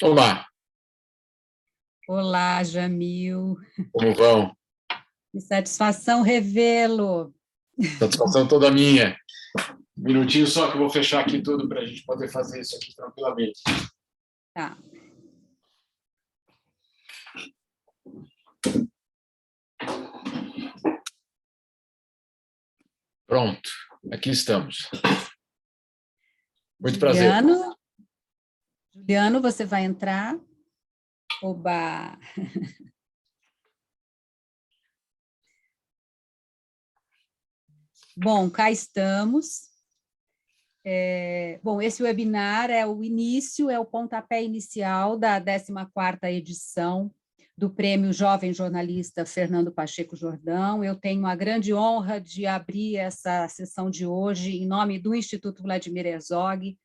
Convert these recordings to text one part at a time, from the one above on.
Olá, Olá, Jamil. como vão? Que satisfação revê-lo. Satisfação toda minha. Um minutinho só que eu vou fechar aqui tudo para a gente poder fazer isso aqui tranquilamente. Tá. Pronto, aqui estamos. Muito prazer. Juliano, você vai entrar? Oba! Bom, cá estamos. Bom, esse webinar é o início, é o pontapé inicial da 14ª edição do Prêmio Jovem Jornalista Fernando Pacheco Jordão. Eu tenho a grande honra de abrir essa sessão de hoje em nome do Instituto Vladimir Herzog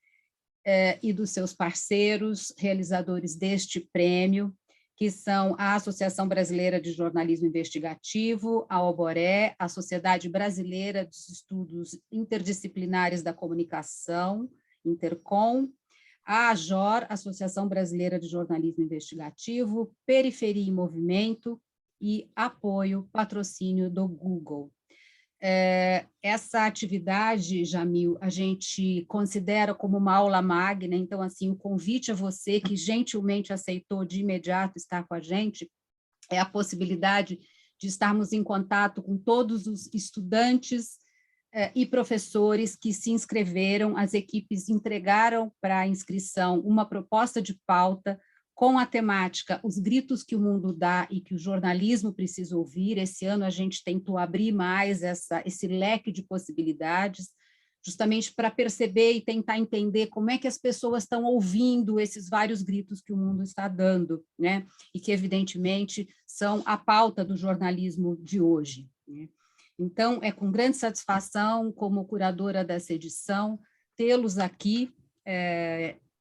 e dos seus parceiros, realizadores deste prêmio, que são a Associação Brasileira de Jornalismo Investigativo, a Oboré, a Sociedade Brasileira dos Estudos Interdisciplinares da Comunicação, Intercom, a AJOR, Associação Brasileira de Jornalismo Investigativo, Periferia em Movimento e apoio, patrocínio do Google. Essa atividade, Jamil, a gente considera como uma aula magna, então, assim, o convite a você, que gentilmente aceitou de imediato estar com a gente, é a possibilidade de estarmos em contato com todos os estudantes e professores que se inscreveram, as equipes entregaram para a inscrição uma proposta de pauta com a temática Os Gritos que o Mundo Dá e que o Jornalismo Precisa Ouvir. Esse ano a gente tentou abrir mais esse leque de possibilidades, justamente para perceber e tentar entender como é que as pessoas estão ouvindo esses vários gritos que o mundo está dando, né? E que, evidentemente, são a pauta do jornalismo de hoje, né? Então, é com grande satisfação, como curadora dessa edição, tê-los aqui,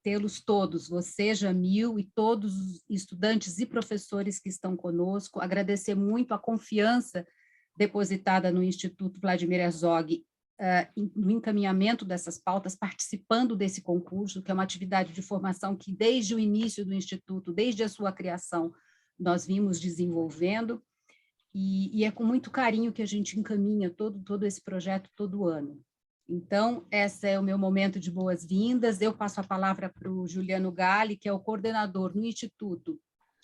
tê-los todos, você, Jamil, e todos os estudantes e professores que estão conosco, agradecer muito a confiança depositada no Instituto Vladimir Herzog no encaminhamento dessas pautas, participando desse concurso, que é uma atividade de formação que, desde o início do Instituto, desde a sua criação, nós vimos desenvolvendo, e é com muito carinho que a gente encaminha todo esse projeto todo ano. Então, esse é o meu momento de boas-vindas. Eu passo a palavra para o Juliano Galli, que é o coordenador no Instituto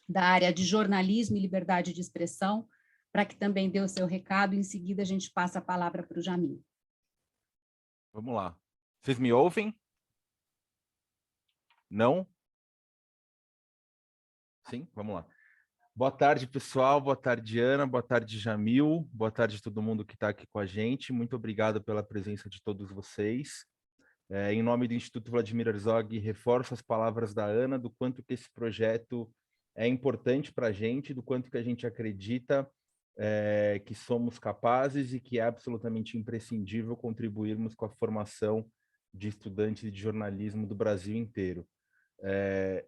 da área de jornalismo e liberdade de expressão, para que também dê o seu recado. Em seguida, a gente passa a palavra para o Jamil. Vamos lá. Vocês me ouvem? Não? Sim? Vamos lá. Boa tarde, pessoal. Boa tarde, Ana. Boa tarde, Jamil. Boa tarde a todo mundo que está aqui com a gente. Muito obrigado pela presença de todos vocês. Em nome do Instituto Vladimir Herzog, reforço as palavras da Ana, do quanto que esse projeto é importante para a gente, do quanto que a gente acredita que somos capazes e que é absolutamente imprescindível contribuirmos com a formação de estudantes de jornalismo do Brasil inteiro.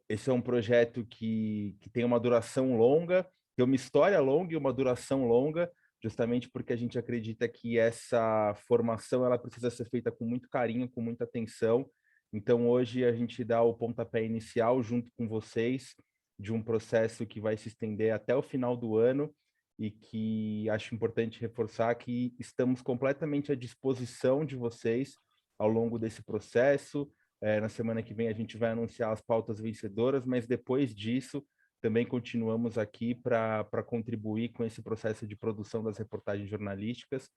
Esse é um projeto que tem uma duração longa, tem uma história longa e uma duração longa, justamente porque a gente acredita que essa formação ela precisa ser feita com muito carinho, com muita atenção. Então, hoje a gente dá o pontapé inicial junto com vocês de um processo que vai se estender até o final do ano e que acho importante reforçar que estamos completamente à disposição de vocês ao longo desse processo. Na semana que vem a gente vai anunciar as pautas vencedoras, mas depois disso também continuamos aqui para contribuir com esse processo de produção das reportagens jornalísticas,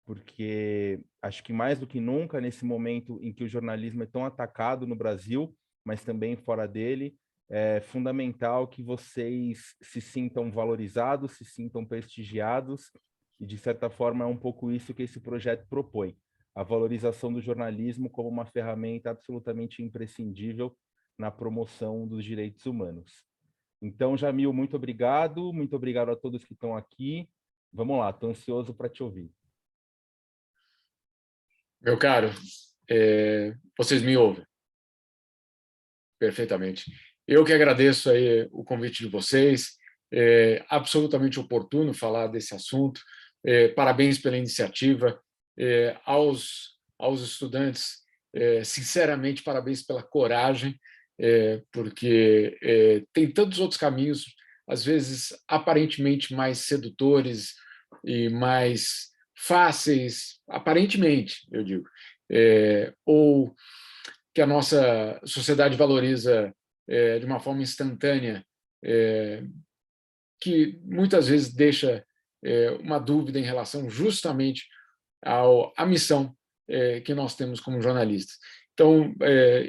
porque acho que mais do que nunca, nesse momento em que o jornalismo é tão atacado no Brasil, mas também fora dele, é fundamental que vocês se sintam valorizados, se sintam prestigiados, e de certa forma é um pouco isso que esse projeto propõe. A valorização do jornalismo como uma ferramenta absolutamente imprescindível na promoção dos direitos humanos. Então, Jamil, muito obrigado a todos que estão aqui. Vamos lá, estou ansioso para te ouvir. Meu caro, vocês me ouvem? Perfeitamente. Eu que agradeço aí o convite de vocês, é absolutamente oportuno falar desse assunto. Parabéns pela iniciativa. Aos estudantes, sinceramente, parabéns pela coragem porque tem tantos outros caminhos, às vezes aparentemente mais sedutores e mais fáceis, aparentemente, eu digo, ou que a nossa sociedade valoriza de uma forma instantânea, que muitas vezes deixa uma dúvida em relação justamente à missão que nós temos como jornalistas. Então,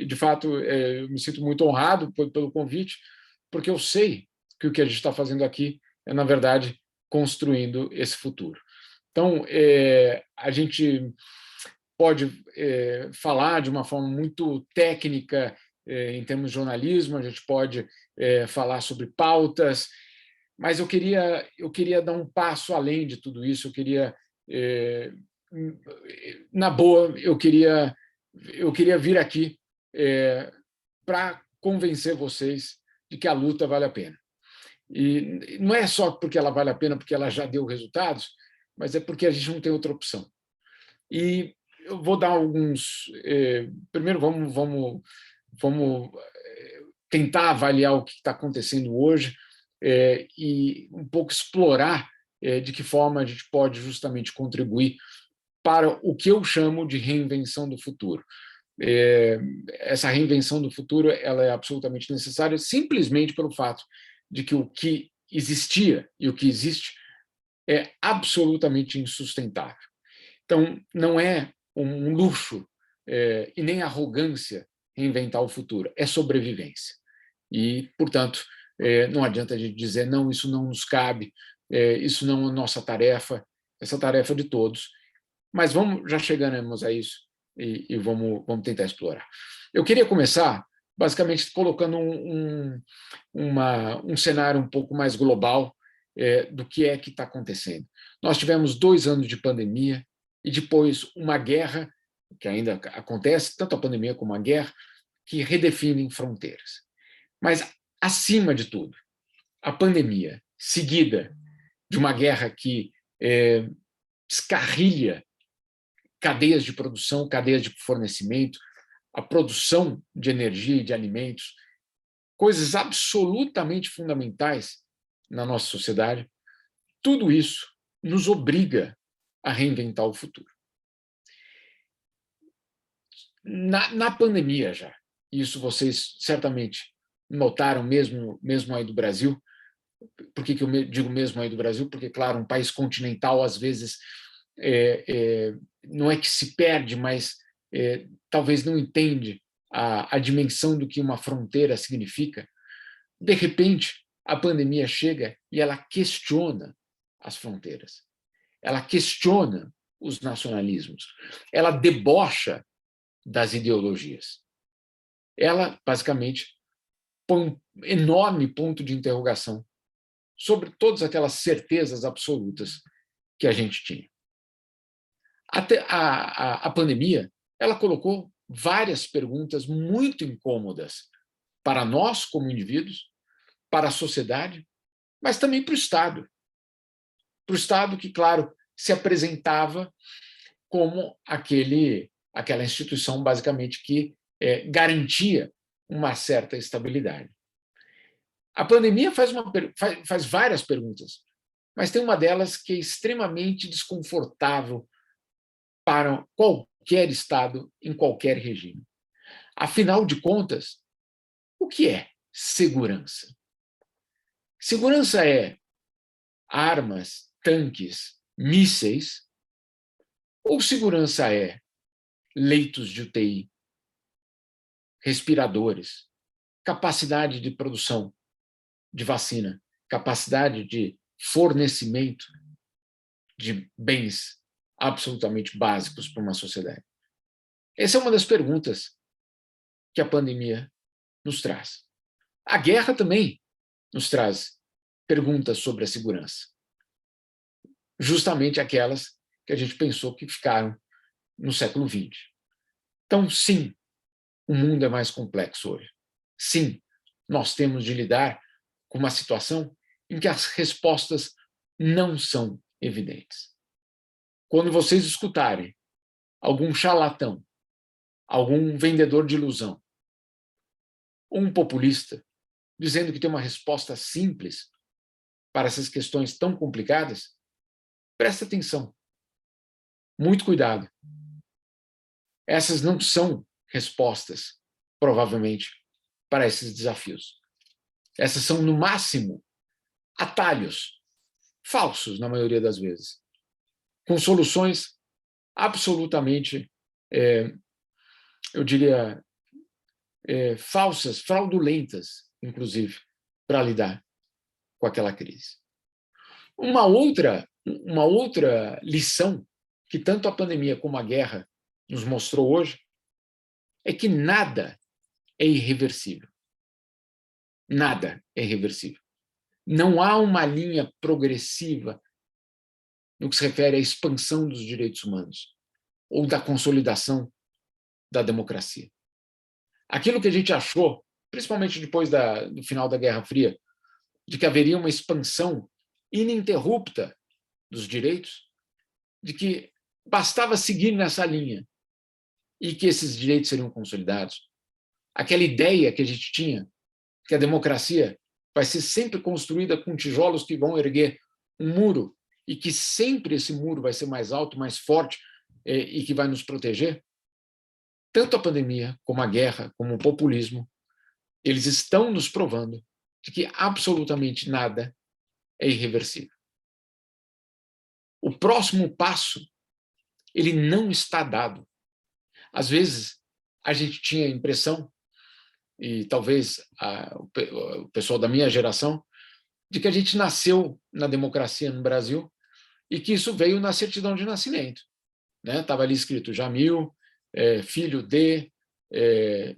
de fato, eu me sinto muito honrado pelo convite, porque eu sei que o que a gente está fazendo aqui é, na verdade, construindo esse futuro. Então, a gente pode falar de uma forma muito técnica em termos de jornalismo, a gente pode falar sobre pautas, mas eu queria dar um passo além de tudo isso, eu queria, na boa, eu queria vir aqui para convencer vocês de que a luta vale a pena. E não é só porque ela vale a pena, porque ela já deu resultados, mas é porque a gente não tem outra opção. E eu vou dar alguns... Primeiro, vamos tentar avaliar o que está acontecendo hoje e um pouco explorar de que forma a gente pode justamente contribuir para o que eu chamo de reinvenção do futuro. Essa reinvenção do futuro ela é absolutamente necessária simplesmente pelo fato de que o que existia e o que existe é absolutamente insustentável. Então, não é um luxo e nem arrogância reinventar o futuro, é sobrevivência. E, portanto, não adianta a gente dizer, não, isso não nos cabe, isso não é nossa tarefa, essa tarefa é de todos. Mas já chegaremos a isso e vamos tentar explorar. Eu queria começar, basicamente, colocando um cenário um pouco mais global do que está acontecendo. Nós tivemos 2 anos de pandemia e depois uma guerra, que ainda acontece, tanto a pandemia como a guerra, que redefinem fronteiras. Mas, acima de tudo, a pandemia, seguida de uma guerra que descarrilha cadeias de produção, cadeias de fornecimento, a produção de energia e de alimentos, coisas absolutamente fundamentais na nossa sociedade, tudo isso nos obriga a reinventar o futuro. Na pandemia já, isso vocês certamente notaram mesmo aí do Brasil. Por que eu digo mesmo aí do Brasil? Porque, claro, um país continental, às vezes, não é que se perde, mas talvez não entende a dimensão do que uma fronteira significa. De repente, a pandemia chega e ela questiona as fronteiras, ela questiona os nacionalismos, ela debocha das ideologias. Ela, basicamente, põe um enorme ponto de interrogação sobre todas aquelas certezas absolutas que a gente tinha. Até a pandemia, ela colocou várias perguntas muito incômodas para nós, como indivíduos, para a sociedade, mas também para o Estado. Para o Estado que, claro, se apresentava como aquela instituição, basicamente, que garantia uma certa estabilidade. A pandemia faz várias perguntas, mas tem uma delas que é extremamente desconfortável para qualquer Estado, em qualquer regime. Afinal de contas, o que é segurança? Segurança é armas, tanques, mísseis, ou segurança é leitos de UTI, respiradores, capacidade de produção de vacina, capacidade de fornecimento de bens absolutamente básicos para uma sociedade? Essa é uma das perguntas que a pandemia nos traz. A guerra também nos traz perguntas sobre a segurança. Justamente aquelas que a gente pensou que ficaram no século XX. Então, sim, o mundo é mais complexo hoje. Sim, nós temos de lidar com uma situação em que as respostas não são evidentes. Quando vocês escutarem algum charlatão, algum vendedor de ilusão, ou um populista dizendo que tem uma resposta simples para essas questões tão complicadas, presta atenção. Muito cuidado. Essas não são respostas, provavelmente, para esses desafios. Essas são, no máximo, atalhos falsos, na maioria das vezes, com soluções absolutamente, eu diria, falsas, fraudulentas, inclusive, para lidar com aquela crise. Uma outra lição que tanto a pandemia como a guerra nos mostrou hoje é que nada é irreversível. Nada é irreversível. Não há uma linha progressiva no que se refere à expansão dos direitos humanos ou da consolidação da democracia. Aquilo que a gente achou, principalmente depois do final da Guerra Fria, de que haveria uma expansão ininterrupta dos direitos, de que bastava seguir nessa linha e que esses direitos seriam consolidados. Aquela ideia que a gente tinha, que a democracia vai ser sempre construída com tijolos que vão erguer um muro e que sempre esse muro vai ser mais alto, mais forte e que vai nos proteger, tanto a pandemia, como a guerra, como o populismo, eles estão nos provando de que absolutamente nada é irreversível. O próximo passo, ele não está dado. Às vezes, a gente tinha a impressão, e talvez o pessoal da minha geração, de que a gente nasceu na democracia no Brasil e que isso veio na certidão de nascimento. Estava ali escrito Jamil, filho de,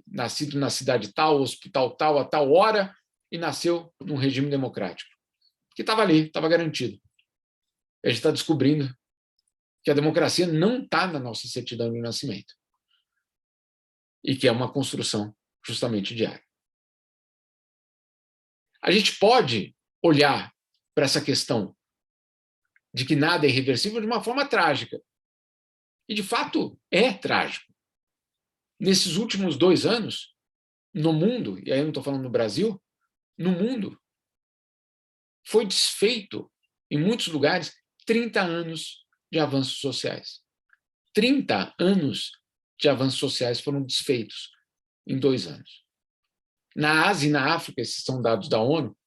nascido na cidade tal, hospital tal, a tal hora, e nasceu num regime democrático. Que estava ali, estava garantido. A gente está descobrindo que a democracia não está na nossa certidão de nascimento e que é uma construção justamente diária. A gente pode olhar para essa questão de que nada é irreversível de uma forma trágica. E, de fato, é trágico. Nesses últimos 2 anos, no mundo, e aí eu não estou falando no Brasil, no mundo, foi desfeito, em muitos lugares, 30 anos de avanços sociais. 30 anos de avanços sociais foram desfeitos em 2 anos. Na Ásia e na África, esses são dados da ONU,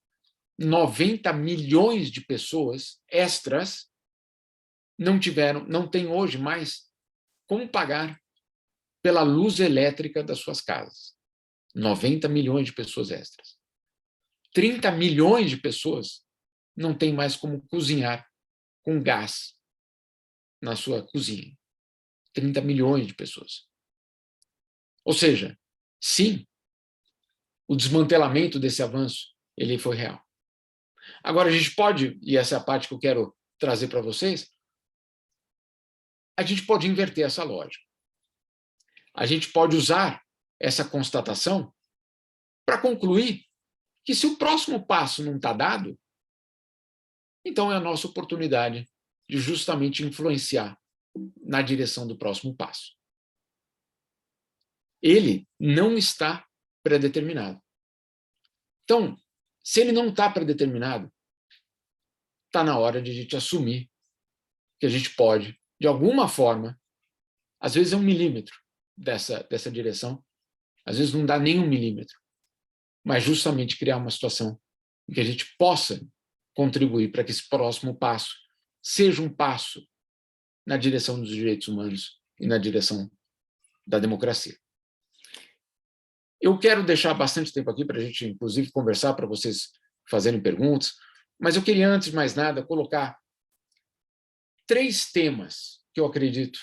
90 milhões de pessoas extras não têm hoje mais como pagar pela luz elétrica das suas casas. 90 milhões de pessoas extras. 30 milhões de pessoas não têm mais como cozinhar com gás na sua cozinha. 30 milhões de pessoas. Ou seja, sim, o desmantelamento desse avanço ele foi real. Agora, a gente pode, e essa é a parte que eu quero trazer para vocês, a gente pode inverter essa lógica. A gente pode usar essa constatação para concluir que se o próximo passo não está dado, então é a nossa oportunidade de justamente influenciar na direção do próximo passo. Ele não está predeterminado. Então, se ele não está predeterminado, está na hora de a gente assumir que a gente pode, de alguma forma, às vezes é 1 milímetro dessa direção, às vezes não dá nem 1 milímetro, mas justamente criar uma situação em que a gente possa contribuir para que esse próximo passo seja um passo na direção dos direitos humanos e na direção da democracia. Eu quero deixar bastante tempo aqui para a gente, inclusive, conversar, para vocês fazerem perguntas, mas eu queria, antes de mais nada, colocar 3 temas que eu acredito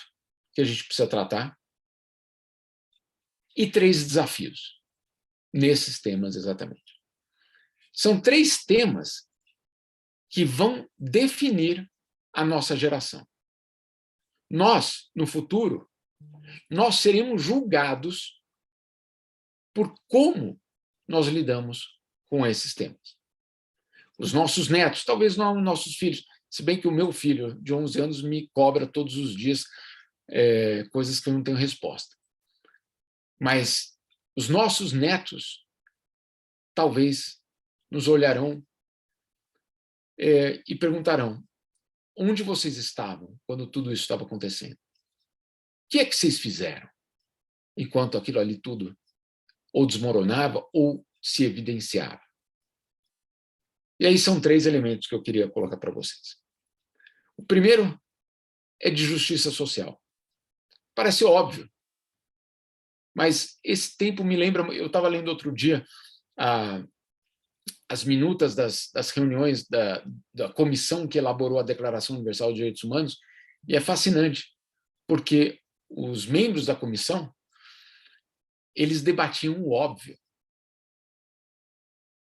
que a gente precisa tratar e 3 desafios nesses temas exatamente. São 3 temas que vão definir a nossa geração. Nós, no futuro, nós seremos julgados por como nós lidamos com esses temas. Os nossos netos, talvez não os nossos filhos, se bem que o meu filho de 11 anos me cobra todos os dias coisas que eu não tenho resposta. Mas os nossos netos talvez nos olharão e perguntarão: onde vocês estavam quando tudo isso estava acontecendo? O que é que vocês fizeram enquanto aquilo ali tudo ou desmoronava ou se evidenciava? E aí são 3 elementos que eu queria colocar para vocês. O primeiro é de justiça social. Parece óbvio, mas esse tempo me lembra... Eu estava lendo outro dia as minutas das reuniões da comissão que elaborou a Declaração Universal de Direitos Humanos, e é fascinante, porque os membros da comissão, eles debatiam o óbvio.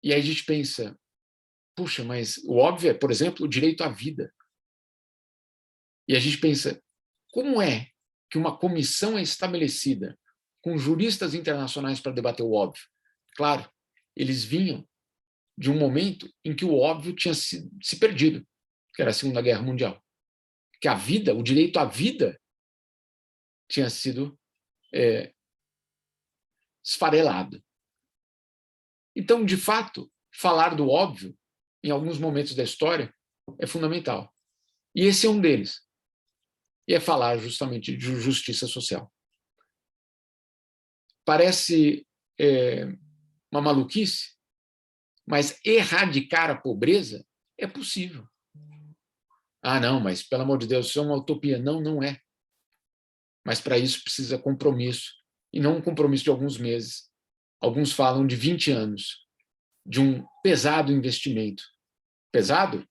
E aí a gente pensa, puxa, mas o óbvio é, por exemplo, o direito à vida. E a gente pensa, como é que uma comissão é estabelecida com juristas internacionais para debater o óbvio? Claro, eles vinham de um momento em que o óbvio tinha se perdido, que era a Segunda Guerra Mundial. Que a vida, o direito à vida, tinha sido esfarelado. Então, de fato, falar do óbvio, em alguns momentos da história, é fundamental. E esse é um deles. E é falar justamente de justiça social. Parece uma maluquice, mas erradicar a pobreza é possível. Ah, não, mas, pelo amor de Deus, isso é uma utopia. Não, não é. Mas, para isso, precisa compromisso. E não um compromisso de alguns meses. Alguns falam de 20 anos, de um pesado investimento. Pesado?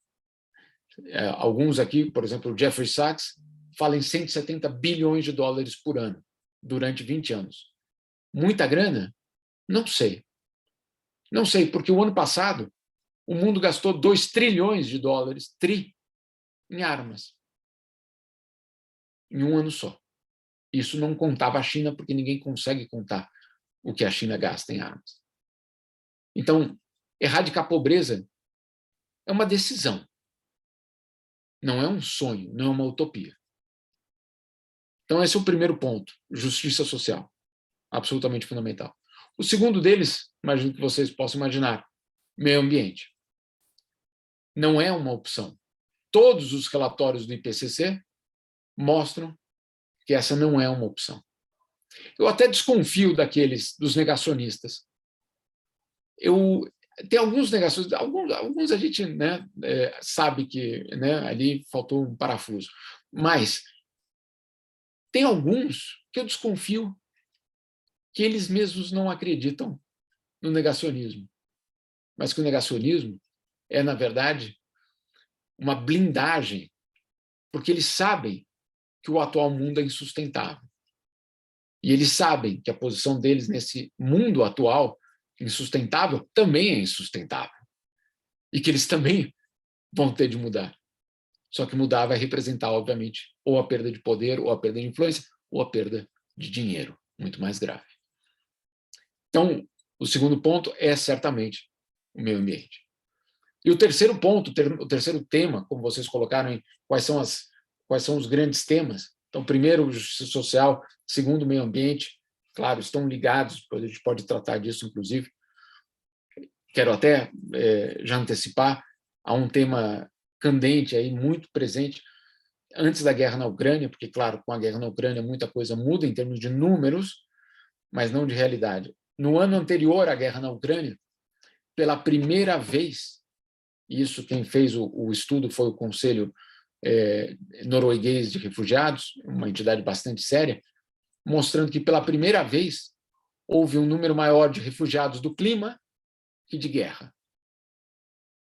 Alguns aqui, por exemplo, o Jeffrey Sachs, fala em 170 bilhões de dólares por ano, durante 20 anos. Muita grana? Não sei. Não sei, porque o ano passado o mundo gastou 2 trilhões de dólares, em armas. Em um ano só. Isso não contava a China, porque ninguém consegue contar o que a China gasta em armas. Então, erradicar a pobreza é uma decisão. Não é um sonho, não é uma utopia. Então, esse é o primeiro ponto, justiça social. Absolutamente fundamental. O segundo deles, imagino que vocês possam imaginar, meio ambiente. Não é uma opção. Todos os relatórios do IPCC mostram que essa não é uma opção. Eu até desconfio dos negacionistas. Tem alguns negacionistas, alguns a gente sabe que ali faltou um parafuso, mas tem alguns que eu desconfio que eles mesmos não acreditam no negacionismo, mas que o negacionismo é, na verdade, uma blindagem, porque eles sabem que o atual mundo é insustentável. E eles sabem que a posição deles nesse mundo atual insustentável também é insustentável. E que eles também vão ter de mudar. Só que mudar vai representar, obviamente, ou a perda de poder, ou a perda de influência, ou a perda de dinheiro, muito mais grave. Então, o segundo ponto é certamente o meio ambiente. E o terceiro ponto, o terceiro tema, como vocês colocaram, quais são os grandes temas. Então, primeiro, justiça social, segundo, meio ambiente. Claro, estão ligados, a gente pode tratar disso, inclusive. Quero até já antecipar a um tema candente, aí, muito presente, antes da guerra na Ucrânia, porque, claro, com a guerra na Ucrânia, muita coisa muda em termos de números, mas não de realidade. No ano anterior à guerra na Ucrânia, pela primeira vez, isso quem fez o estudo foi o Conselho Norueguês de Refugiados, uma entidade bastante séria, mostrando que pela primeira vez houve um número maior de refugiados do clima que de guerra.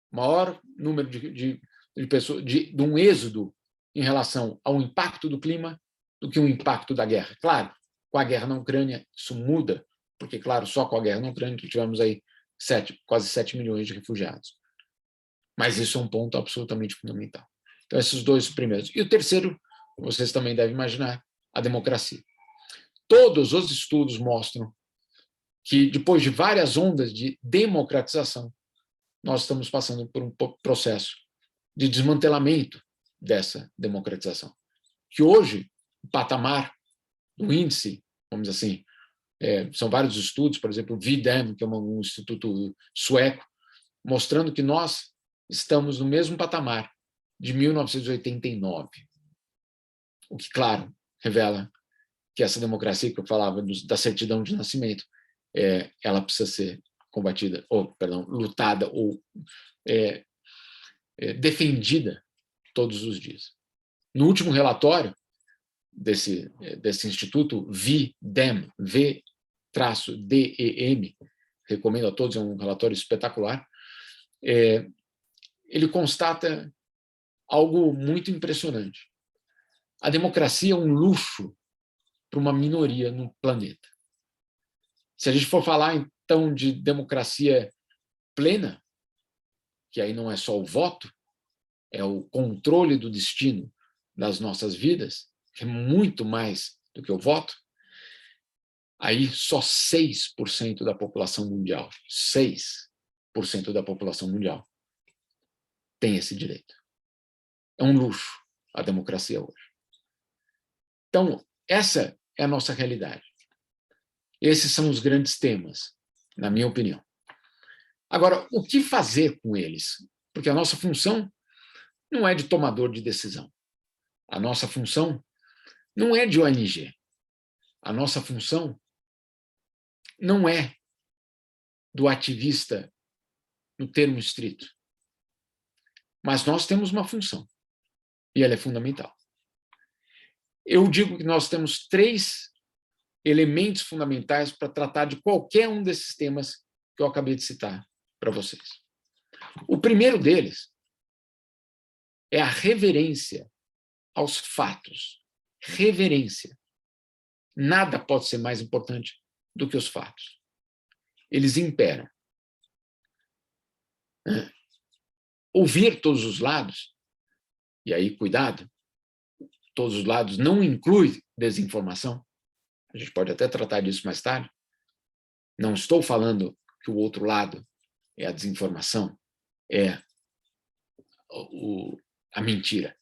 Maior número de pessoas, de um êxodo em relação ao impacto do clima do que o impacto da guerra. Claro, com a guerra na Ucrânia isso muda, porque, claro, só com a guerra na Ucrânia que tivemos aí quase 7 milhões de refugiados. Mas isso é um ponto absolutamente fundamental. Então, esses dois primeiros. E o terceiro, vocês também devem imaginar, a democracia. Todos os estudos mostram que, depois de várias ondas de democratização, nós estamos passando por um processo de desmantelamento dessa democratização. Que hoje, o patamar do índice, vamos dizer assim, são vários estudos, por exemplo, o VDEM, que é um instituto sueco, mostrando que nós estamos no mesmo patamar de 1989. O que, claro, revela que essa democracia que eu falava da certidão de nascimento, ela precisa ser combatida, lutada ou defendida todos os dias. No último relatório desse instituto, VDEM, V-DEM, recomendo a todos, é um relatório espetacular, ele constata algo muito impressionante. A democracia é um luxo para uma minoria no planeta. Se a gente for falar, então, de democracia plena, que aí não é só o voto, é o controle do destino das nossas vidas, que é muito mais do que o voto, aí só 6% da população mundial, 6% da população mundial tem esse direito. É um luxo a democracia hoje. Então, essa é a nossa realidade. Esses são os grandes temas, na minha opinião. Agora, o que fazer com eles? Porque a nossa função não é de tomador de decisão. A nossa função não é de ONG. A nossa função não é do ativista no termo estrito. Mas nós temos uma função, e ela é fundamental. Eu digo que nós temos 3 elementos fundamentais para tratar de qualquer um desses temas que eu acabei de citar para vocês. O primeiro deles é a reverência aos fatos. Reverência. Nada pode ser mais importante do que os fatos. Eles imperam. Ouvir todos os lados, e aí, cuidado, todos os lados não inclui desinformação. A gente pode até tratar disso mais tarde. Não estou falando que o outro lado é a desinformação, é a mentira,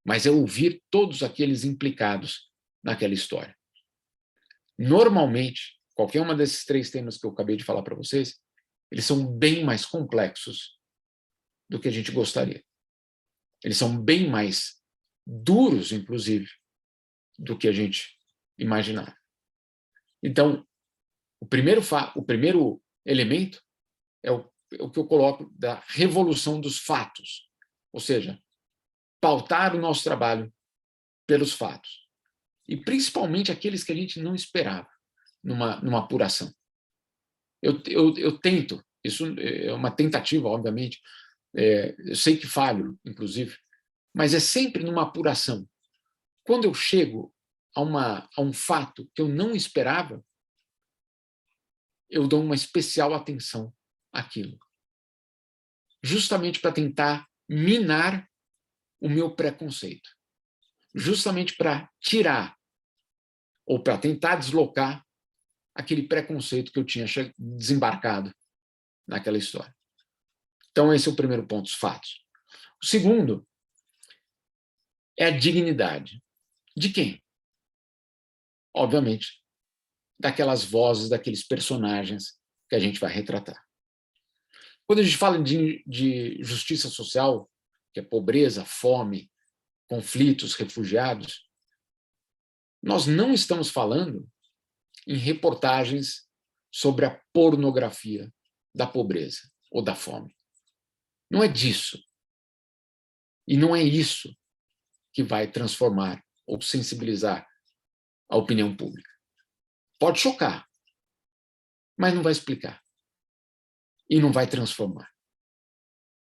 mas é ouvir todos aqueles implicados naquela história. Normalmente, qualquer uma desses 3 temas que eu acabei de falar para vocês, eles são bem mais complexos do que a gente gostaria. Eles são bem mais duros, inclusive, do que a gente imaginava. Então, o primeiro elemento é o que eu coloco da revolução dos fatos, ou seja, pautar o nosso trabalho pelos fatos, e principalmente aqueles que a gente não esperava numa apuração. Eu tento, isso é uma tentativa, obviamente, eu sei que falho, inclusive, mas é sempre numa apuração. Quando eu chego a um fato que eu não esperava, eu dou uma especial atenção àquilo, justamente para tentar minar o meu preconceito, justamente para tirar ou para tentar deslocar aquele preconceito que eu tinha desembarcado naquela história. Então, esse é o primeiro ponto, os fatos. O segundo é a dignidade. De quem? Obviamente, daquelas vozes, daqueles personagens que a gente vai retratar. Quando a gente fala de justiça social, que é pobreza, fome, conflitos, refugiados, nós não estamos falando em reportagens sobre a pornografia da pobreza ou da fome. Não é disso. E não é isso que vai transformar ou sensibilizar a opinião pública. Pode chocar, mas não vai explicar. E não vai transformar.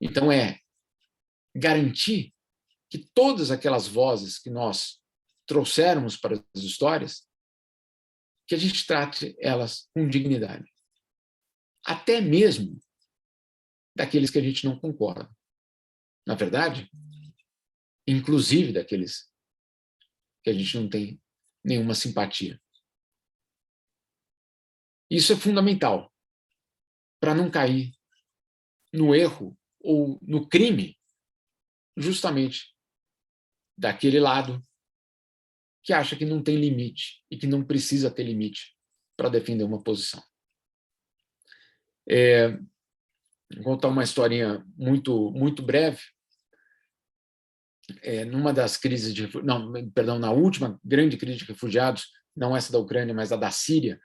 Então, é garantir que todas aquelas vozes que nós trouxermos para as histórias, que a gente trate elas com dignidade. Até mesmo daqueles que a gente não concorda. Na verdade, inclusive daqueles que a gente não tem nenhuma simpatia. Isso é fundamental para não cair no erro ou no crime justamente daquele lado que acha que não tem limite e que não precisa ter limite para defender uma posição. Vou contar uma historinha muito breve. Numa das crises na última grande crise de refugiados, não essa da Ucrânia, mas a da Síria,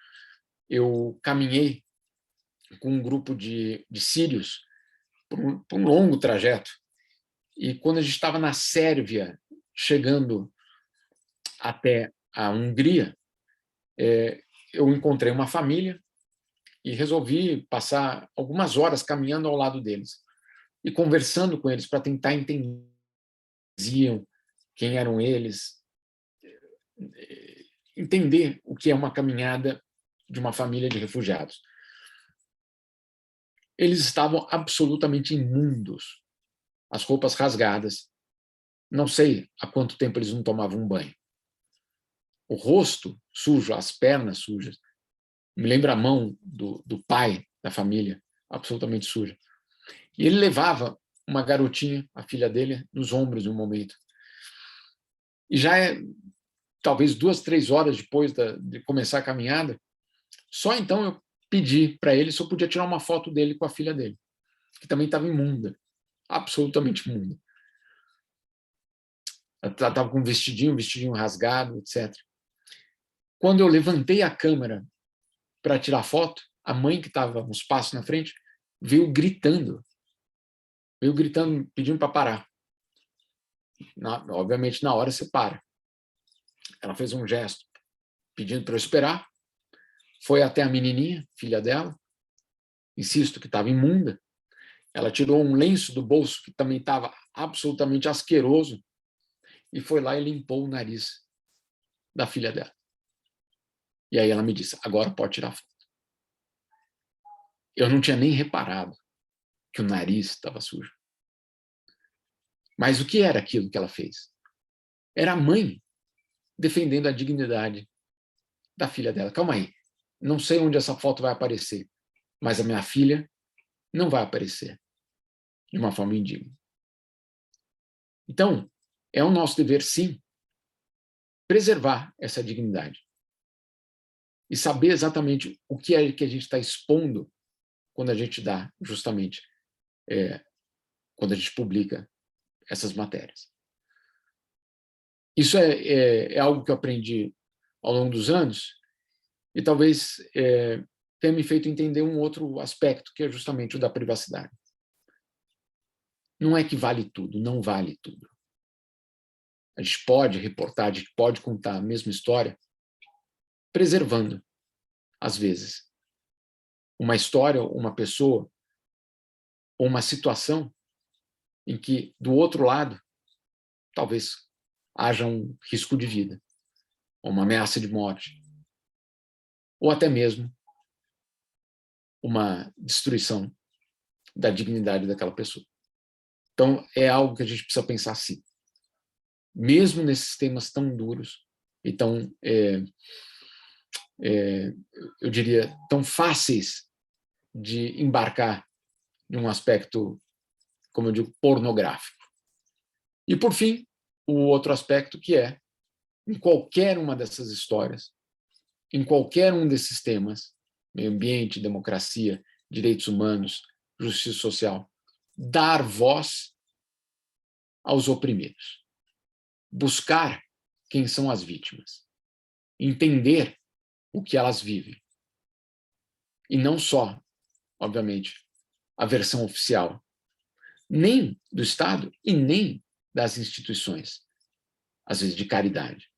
eu caminhei com um grupo de sírios por um longo trajeto. E quando a gente estava na Sérvia, chegando até a Hungria, eu encontrei uma família e resolvi passar algumas horas caminhando ao lado deles e conversando com eles para tentar entender quem eram eles, entender o que é uma caminhada de uma família de refugiados. Eles estavam absolutamente imundos, as roupas rasgadas. Não sei há quanto tempo eles não tomavam um banho. O rosto sujo, as pernas sujas. Me lembra a mão do pai da família, absolutamente suja. E ele levava uma garotinha, a filha dele, nos ombros em um momento. E já talvez 2, 3 horas depois de começar a caminhada, só então eu pedi para ele se eu podia tirar uma foto dele com a filha dele, que também estava imunda, absolutamente imunda. Ela estava com um vestidinho rasgado, etc. Quando eu levantei a câmera para tirar foto, a mãe, que estava uns passos na frente, veio gritando, pedindo para parar. Obviamente, na hora você para. Ela fez um gesto pedindo para eu esperar, foi até a menininha, filha dela, insisto que estava imunda. Ela tirou um lenço do bolso que também estava absolutamente asqueroso e foi lá e limpou o nariz da filha dela. E aí ela me disse, agora pode tirar foto. Eu não tinha nem reparado que o nariz estava sujo. Mas o que era aquilo que ela fez? Era a mãe defendendo a dignidade da filha dela. Calma aí, não sei onde essa foto vai aparecer, mas a minha filha não vai aparecer de uma forma indigna. Então, é o nosso dever, sim, preservar essa dignidade e saber exatamente o que é que a gente está expondo quando a gente dá, justamente, quando a gente publica essas matérias. Isso é algo que eu aprendi ao longo dos anos e talvez tenha me feito entender um outro aspecto, que é justamente o da privacidade. Não é que vale tudo, não vale tudo. A gente pode reportar, a gente pode contar a mesma história, preservando, às vezes, uma história, uma pessoa, ou uma situação em que, do outro lado, talvez haja um risco de vida, ou uma ameaça de morte, ou até mesmo uma destruição da dignidade daquela pessoa. Então, é algo que a gente precisa pensar assim. Mesmo nesses temas tão duros e tão, eu diria, tão fáceis de embarcar em um aspecto, como eu digo, pornográfico. E, por fim, o outro aspecto que é, em qualquer uma dessas histórias, em qualquer um desses temas, meio ambiente, democracia, direitos humanos, justiça social, dar voz aos oprimidos. Buscar quem são as vítimas. Entender o que elas vivem. E não só, obviamente, a versão oficial, nem do Estado e nem das instituições, às vezes de caridade,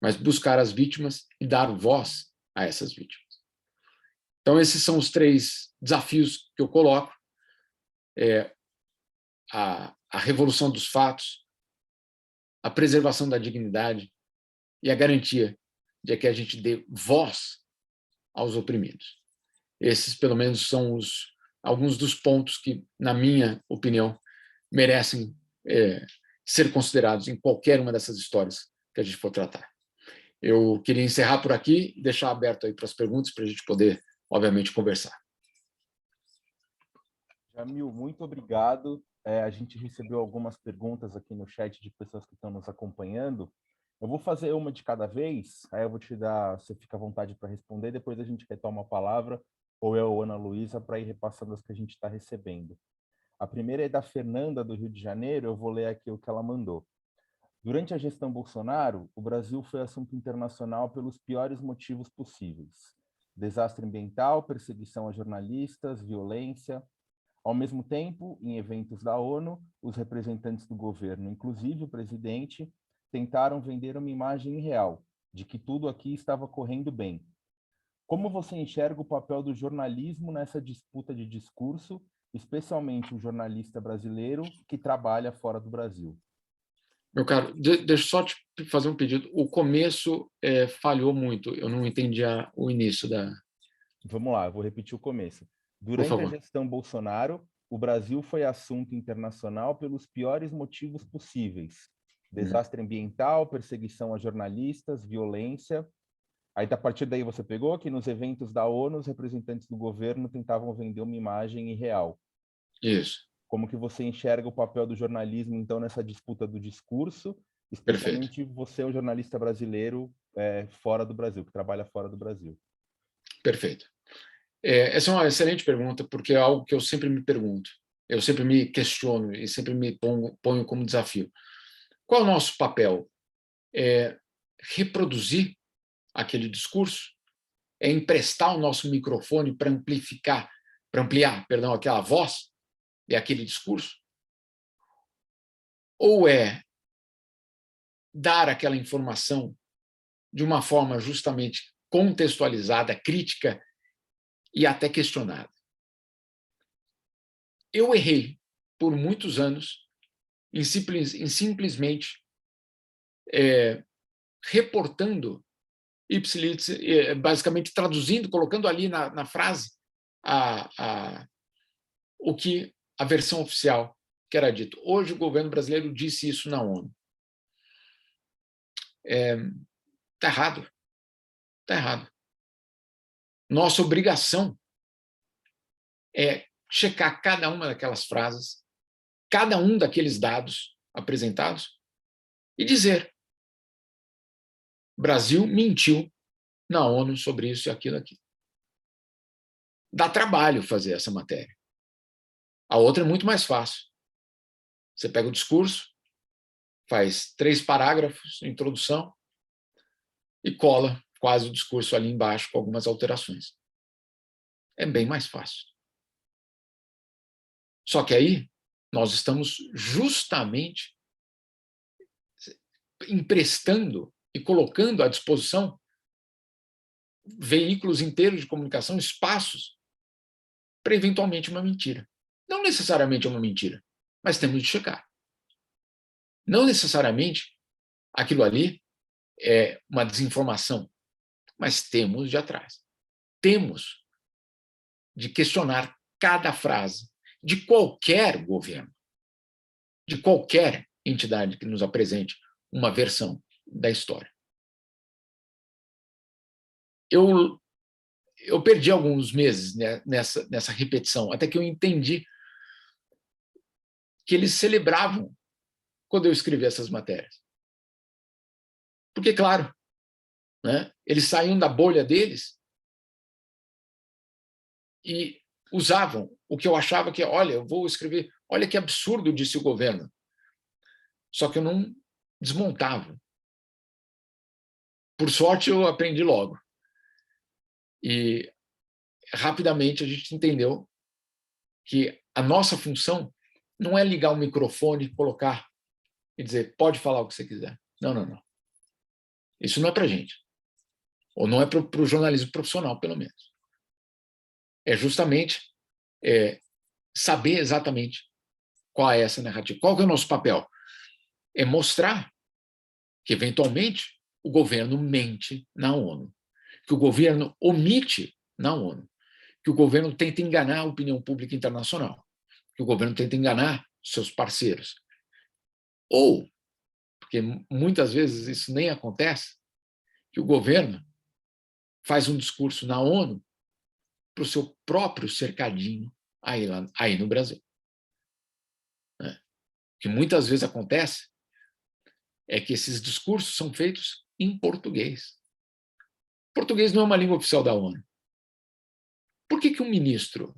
mas buscar as vítimas e dar voz a essas vítimas. Então, esses são os 3 desafios que eu coloco. A revolução dos fatos, a preservação da dignidade e a garantia de que a gente dê voz aos oprimidos. Esses, pelo menos, são alguns dos pontos que, na minha opinião, merecem ser considerados em qualquer uma dessas histórias que a gente for tratar. Eu queria encerrar por aqui e deixar aberto aí para as perguntas, para a gente poder, obviamente, conversar. Jamil, muito obrigado. A gente recebeu algumas perguntas aqui no chat de pessoas que estão nos acompanhando. Eu vou fazer uma de cada vez, aí eu vou te dar, você fica à vontade para responder, depois a gente retoma a palavra, ou eu ou Ana Luísa, para ir repassando as que a gente está recebendo. A primeira é da Fernanda, do Rio de Janeiro, eu vou ler aqui o que ela mandou. Durante a gestão Bolsonaro, o Brasil foi assunto internacional pelos piores motivos possíveis. Desastre ambiental, perseguição a jornalistas, violência. Ao mesmo tempo, em eventos da ONU, os representantes do governo, inclusive o presidente, tentaram vender uma imagem irreal de que tudo aqui estava correndo bem. Como você enxerga o papel do jornalismo nessa disputa de discurso, especialmente o jornalista brasileiro que trabalha fora do Brasil? Meu caro, deixa eu só te fazer um pedido. O começo falhou muito, eu não entendi o início da... Vamos lá, eu vou repetir o começo. Por Durante a favor. gestão Bolsonaro, o Brasil foi assunto internacional pelos piores motivos possíveis. Desastre ambiental, perseguição a jornalistas, violência. Aí, a partir daí, você pegou que nos eventos da ONU, os representantes do governo tentavam vender uma imagem irreal. Isso. Como que você enxerga o papel do jornalismo, então, nessa disputa do discurso, Perfeito. especialmente você, o jornalista brasileiro fora do Brasil, que trabalha fora do Brasil? Perfeito. Essa é uma excelente pergunta, porque é algo que eu sempre me pergunto, eu sempre me questiono e sempre me ponho como desafio. Qual é o nosso papel? É reproduzir aquele discurso? É emprestar o nosso microfone para ampliar, aquela voz e aquele discurso? Ou é dar aquela informação de uma forma justamente contextualizada, crítica e até questionada? Eu errei por muitos anos em simplesmente reportando ipsilitz, basicamente traduzindo, colocando ali na frase o que a versão oficial que era dito. Hoje o governo brasileiro disse isso na ONU. Está errado. Está errado. Nossa obrigação é checar cada uma daquelas frases, cada um daqueles dados apresentados e dizer: Brasil mentiu na ONU sobre isso e aquilo aqui. Dá trabalho fazer essa matéria. A outra é muito mais fácil. Você pega o discurso, faz 3 parágrafos, introdução, e cola quase o discurso ali embaixo com algumas alterações. É bem mais fácil. Só que aí nós estamos justamente emprestando e colocando à disposição veículos inteiros de comunicação, espaços, para eventualmente uma mentira. Não necessariamente é uma mentira, mas temos de checar. Não necessariamente aquilo ali é uma desinformação, mas temos de atrás. Temos de questionar cada frase de qualquer governo, de qualquer entidade que nos apresente uma versão da história. Eu perdi alguns meses, né, nessa repetição, até que eu entendi que eles celebravam quando eu escrevi essas matérias. Porque, claro, né, eles saíam da bolha deles e usavam o que eu achava que, olha, eu vou escrever, olha que absurdo, disse o governo. Só que eu não desmontava. Por sorte, eu aprendi logo. E rapidamente a gente entendeu que a nossa função não é ligar o microfone, colocar e dizer, pode falar o que você quiser. Não, não, não. Isso não é para a gente. Ou não é para o jornalismo profissional, pelo menos. É justamente saber exatamente qual é essa narrativa. Qual que é o nosso papel? É mostrar que, eventualmente, o governo mente na ONU, que o governo omite na ONU, que o governo tenta enganar a opinião pública internacional, que o governo tenta enganar seus parceiros. Ou, porque muitas vezes isso nem acontece, que o governo faz um discurso na ONU para o seu próprio cercadinho aí no Brasil. Que muitas vezes acontece é que esses discursos são feitos em português. Português não é uma língua oficial da ONU. Por que um ministro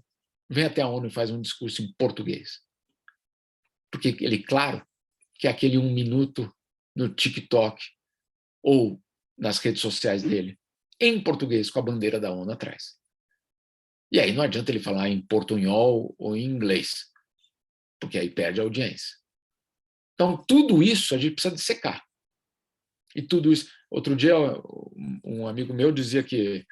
vem até a ONU e faz um discurso em português? Porque ele, claro, que é aquele 1 minuto no TikTok ou nas redes sociais dele, em português, com a bandeira da ONU atrás. E aí não adianta ele falar em portunhol ou em inglês, porque aí perde a audiência. Então, tudo isso a gente precisa dissecar. E tudo isso... Outro dia, um amigo meu dizia que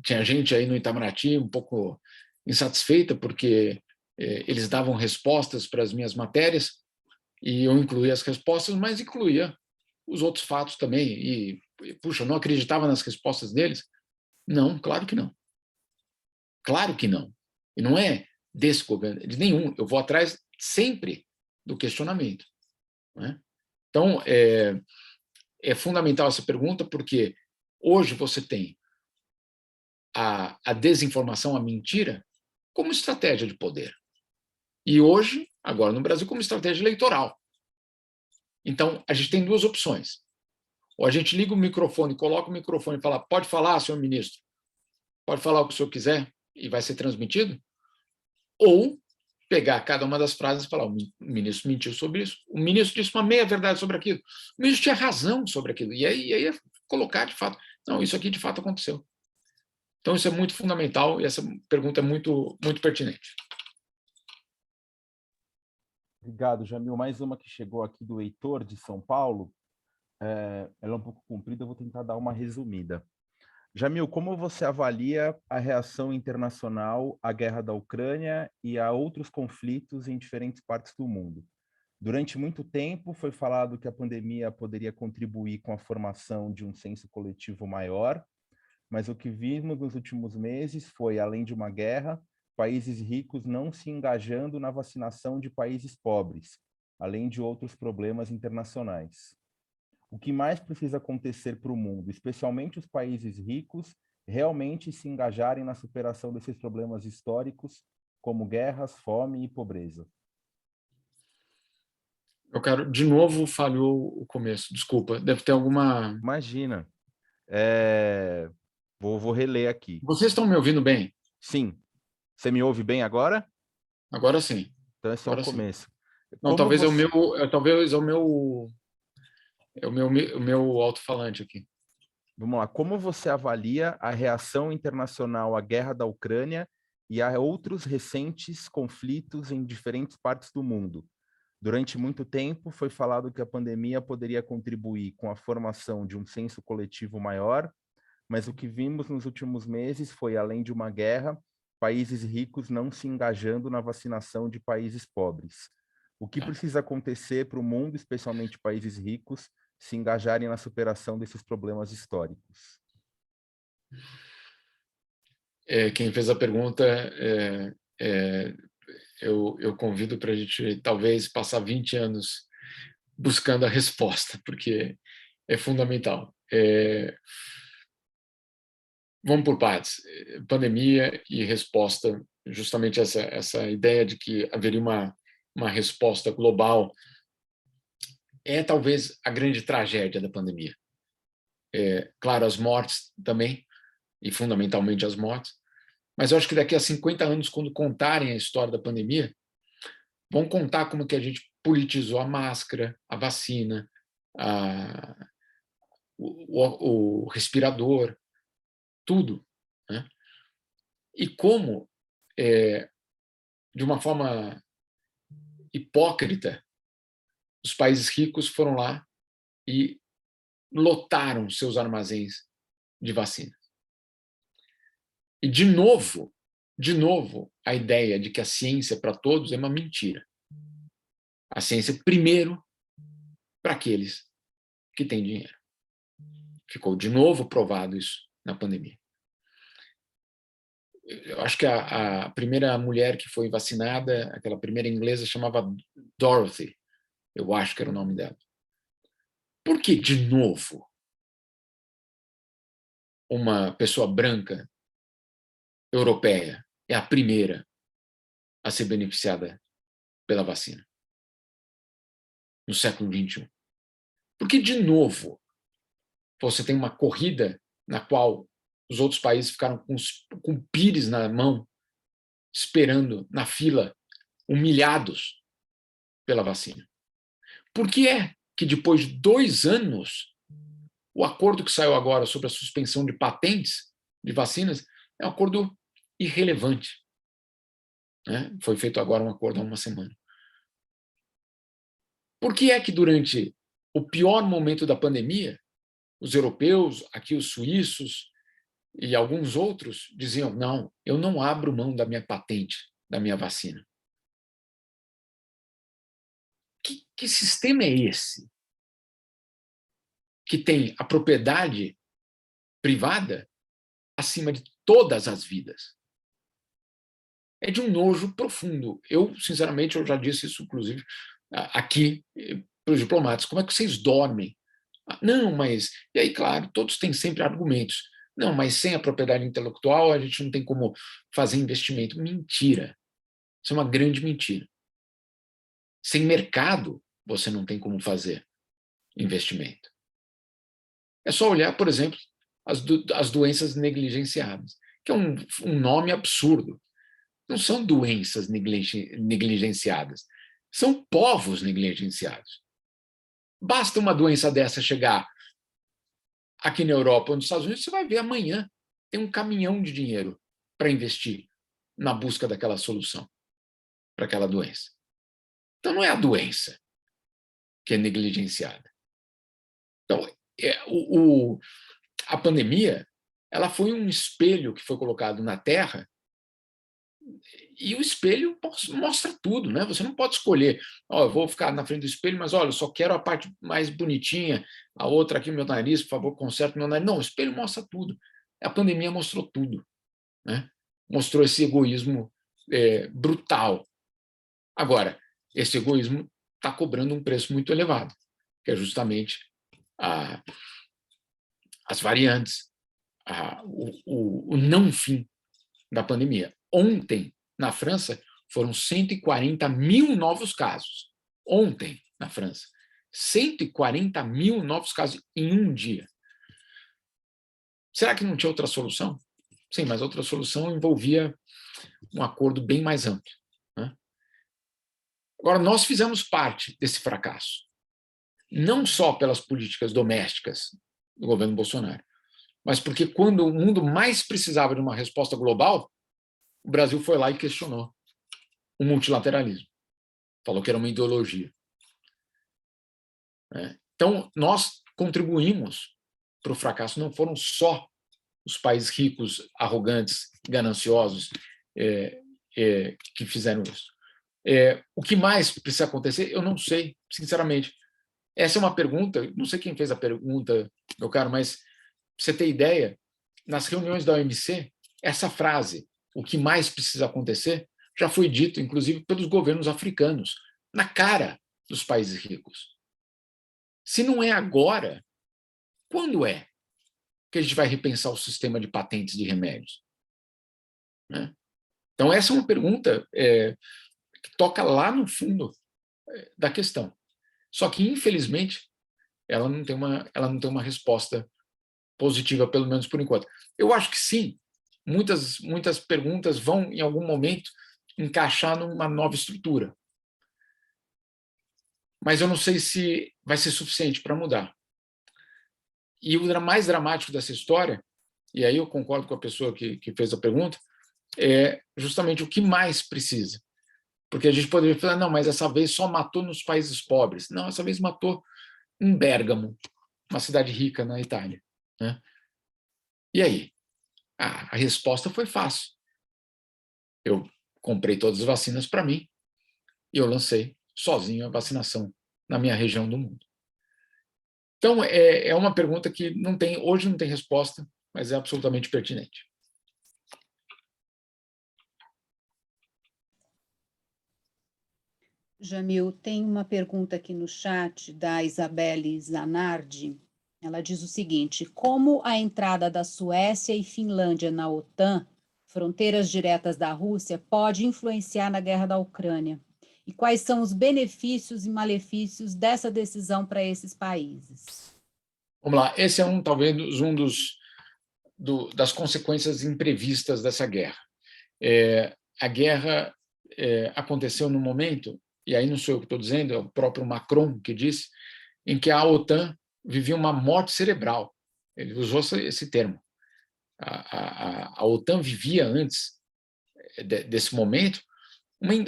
tinha gente aí no Itamaraty um pouco insatisfeita porque eles davam respostas para as minhas matérias e eu incluía as respostas, mas incluía os outros fatos também. E, puxa, não acreditava nas respostas deles? Não, claro que não. Claro que não. E não é desse governo, de nenhum. Eu vou atrás sempre do questionamento. Não é? Então, é fundamental essa pergunta, porque hoje você tem a desinformação, a mentira, como estratégia de poder. E hoje, agora no Brasil, como estratégia eleitoral. Então, a gente tem duas opções. Ou a gente liga o microfone, coloca o microfone e fala: pode falar, senhor ministro, pode falar o que o senhor quiser e vai ser transmitido. Ou pegar cada uma das frases e falar: o ministro mentiu sobre isso, o ministro disse uma meia-verdade sobre aquilo, o ministro tinha razão sobre aquilo. E aí é colocar, de fato, não, isso aqui de fato aconteceu. Então, isso é muito fundamental e essa pergunta é muito, muito pertinente. Obrigado, Jamil. Mais uma que chegou aqui do Heitor, de São Paulo. Ela é um pouco comprida, eu vou tentar dar uma resumida. Jamil, como você avalia a reação internacional à guerra da Ucrânia e a outros conflitos em diferentes partes do mundo? Durante muito tempo foi falado que a pandemia poderia contribuir com a formação de um senso coletivo maior, mas o que vimos nos últimos meses foi, além de uma guerra, países ricos não se engajando na vacinação de países pobres, além de outros problemas internacionais. O que mais precisa acontecer para o mundo, especialmente os países ricos, realmente se engajarem na superação desses problemas históricos, como guerras, fome e pobreza? Eu quero, de novo, falhou o começo, desculpa, deve ter alguma... Imagina. Vou reler aqui. Vocês estão me ouvindo bem? Sim. Você me ouve bem agora? Agora sim. Então esse é o começo. Não, Como talvez você... talvez o meu alto-falante aqui. Vamos lá. Como você avalia a reação internacional à guerra da Ucrânia e a outros recentes conflitos em diferentes partes do mundo? Durante muito tempo foi falado que a pandemia poderia contribuir com a formação de um senso coletivo maior, mas o que vimos nos últimos meses foi, além de uma guerra, países ricos não se engajando na vacinação de países pobres. O que precisa acontecer para o mundo, especialmente países ricos, se engajarem na superação desses problemas históricos? Quem fez a pergunta, eu convido para a gente talvez passar 20 anos buscando a resposta, porque é fundamental. Vamos por partes. Pandemia e resposta, justamente essa ideia de que haveria uma resposta global é talvez a grande tragédia da pandemia. Claro, as mortes também, e fundamentalmente as mortes, mas eu acho que daqui a 50 anos, quando contarem a história da pandemia, vão contar como que a gente politizou a máscara, a vacina, o respirador, tudo, né? E como, de uma forma hipócrita, os países ricos foram lá e lotaram seus armazéns de vacina. E, de novo, a ideia de que a ciência para todos é uma mentira. A ciência, primeiro, para aqueles que têm dinheiro. Ficou, de novo, provado isso na pandemia. Eu acho que a primeira mulher que foi vacinada, aquela primeira inglesa, chamava Dorothy, eu acho que era o nome dela. Por que, de novo, uma pessoa branca, europeia, é a primeira a ser beneficiada pela vacina? no século XXI. Porque, de novo, você tem uma corrida na qual os outros países ficaram com o pires na mão, esperando na fila, humilhados pela vacina. Por que é que, depois de 2 anos, o acordo que saiu agora sobre a suspensão de patentes de vacinas é um acordo irrelevante, né? Foi feito agora um acordo há uma semana. Por que é que, durante o pior momento da pandemia, os europeus, aqui os suíços e alguns outros diziam: não, eu não abro mão da minha patente, da minha vacina? Que sistema é esse? Que tem a propriedade privada acima de todas as vidas. É de um nojo profundo. Eu, sinceramente, eu já disse isso, inclusive, aqui para os diplomatas. Como é que vocês dormem? Não, mas... E aí, claro, todos têm sempre argumentos. Não, mas sem a propriedade intelectual a gente não tem como fazer investimento. Mentira. Isso é uma grande mentira. Sem mercado, você não tem como fazer investimento. É só olhar, por exemplo, as doenças negligenciadas, que é um nome absurdo. Não são doenças negligenciadas, são povos negligenciados. Basta uma doença dessa chegar aqui na Europa ou nos Estados Unidos, você vai ver amanhã, tem um caminhão de dinheiro para investir na busca daquela solução para aquela doença. Então, não é a doença que é negligenciada. Então, a pandemia, ela foi um espelho que foi colocado na Terra, e o espelho mostra tudo, né? Você não pode escolher: eu vou ficar na frente do espelho, mas olha, eu só quero a parte mais bonitinha, a outra aqui, meu nariz, por favor, conserta meu nariz. Não, o espelho mostra tudo. A pandemia mostrou tudo, né? Mostrou esse egoísmo brutal. Agora, esse egoísmo está cobrando um preço muito elevado, que é justamente as variantes, o não fim da pandemia. Ontem, na França, foram 140 mil novos casos. Ontem, na França. 140 mil novos casos em um dia. Será que não tinha outra solução? Sim, mas outra solução envolvia um acordo bem mais amplo, né? Agora, nós fizemos parte desse fracasso, não só pelas políticas domésticas do governo Bolsonaro, mas porque, quando o mundo mais precisava de uma resposta global, o Brasil foi lá e questionou o multilateralismo. Falou que era uma ideologia. Então, nós contribuímos para o fracasso. Não foram só os países ricos, arrogantes, gananciosos que fizeram isso. O que mais precisa acontecer, eu não sei, sinceramente. Essa é uma pergunta, não sei quem fez a pergunta, meu caro, mas, para você ter ideia, nas reuniões da OMC, essa frase, o que mais precisa acontecer, já foi dito, inclusive, pelos governos africanos, na cara dos países ricos. Se não é agora, quando é que a gente vai repensar o sistema de patentes de remédios? Né? Então, essa é uma pergunta que toca lá no fundo da questão. Só que, infelizmente, ela não tem uma resposta positiva, pelo menos por enquanto. Eu acho que sim, muitas perguntas vão, em algum momento, encaixar numa nova estrutura. Mas eu não sei se vai ser suficiente para mudar. E o mais dramático dessa história, e aí eu concordo com a pessoa que fez a pergunta, é justamente o que mais precisa. Porque a gente poderia falar: não, mas essa vez só matou nos países pobres. Não, essa vez matou em Bérgamo, uma cidade rica na Itália, né? E aí? A resposta foi fácil. Eu comprei todas as vacinas para mim e eu lancei sozinho a vacinação na minha região do mundo. Então, é uma pergunta que hoje não tem resposta, mas é absolutamente pertinente. Jamil, tem uma pergunta aqui no chat da Isabelle Zanardi. Ela diz o seguinte: como a entrada da Suécia e Finlândia na OTAN, fronteiras diretas da Rússia, pode influenciar na guerra da Ucrânia? e quais são os benefícios e malefícios dessa decisão para esses países? Vamos lá, esse é talvez das consequências imprevistas dessa guerra. A guerra aconteceu num momento, e aí não sou eu que estou dizendo, é o próprio Macron que disse, em que a OTAN vivia uma morte cerebral. Ele usou esse termo. A OTAN vivia, antes desse momento,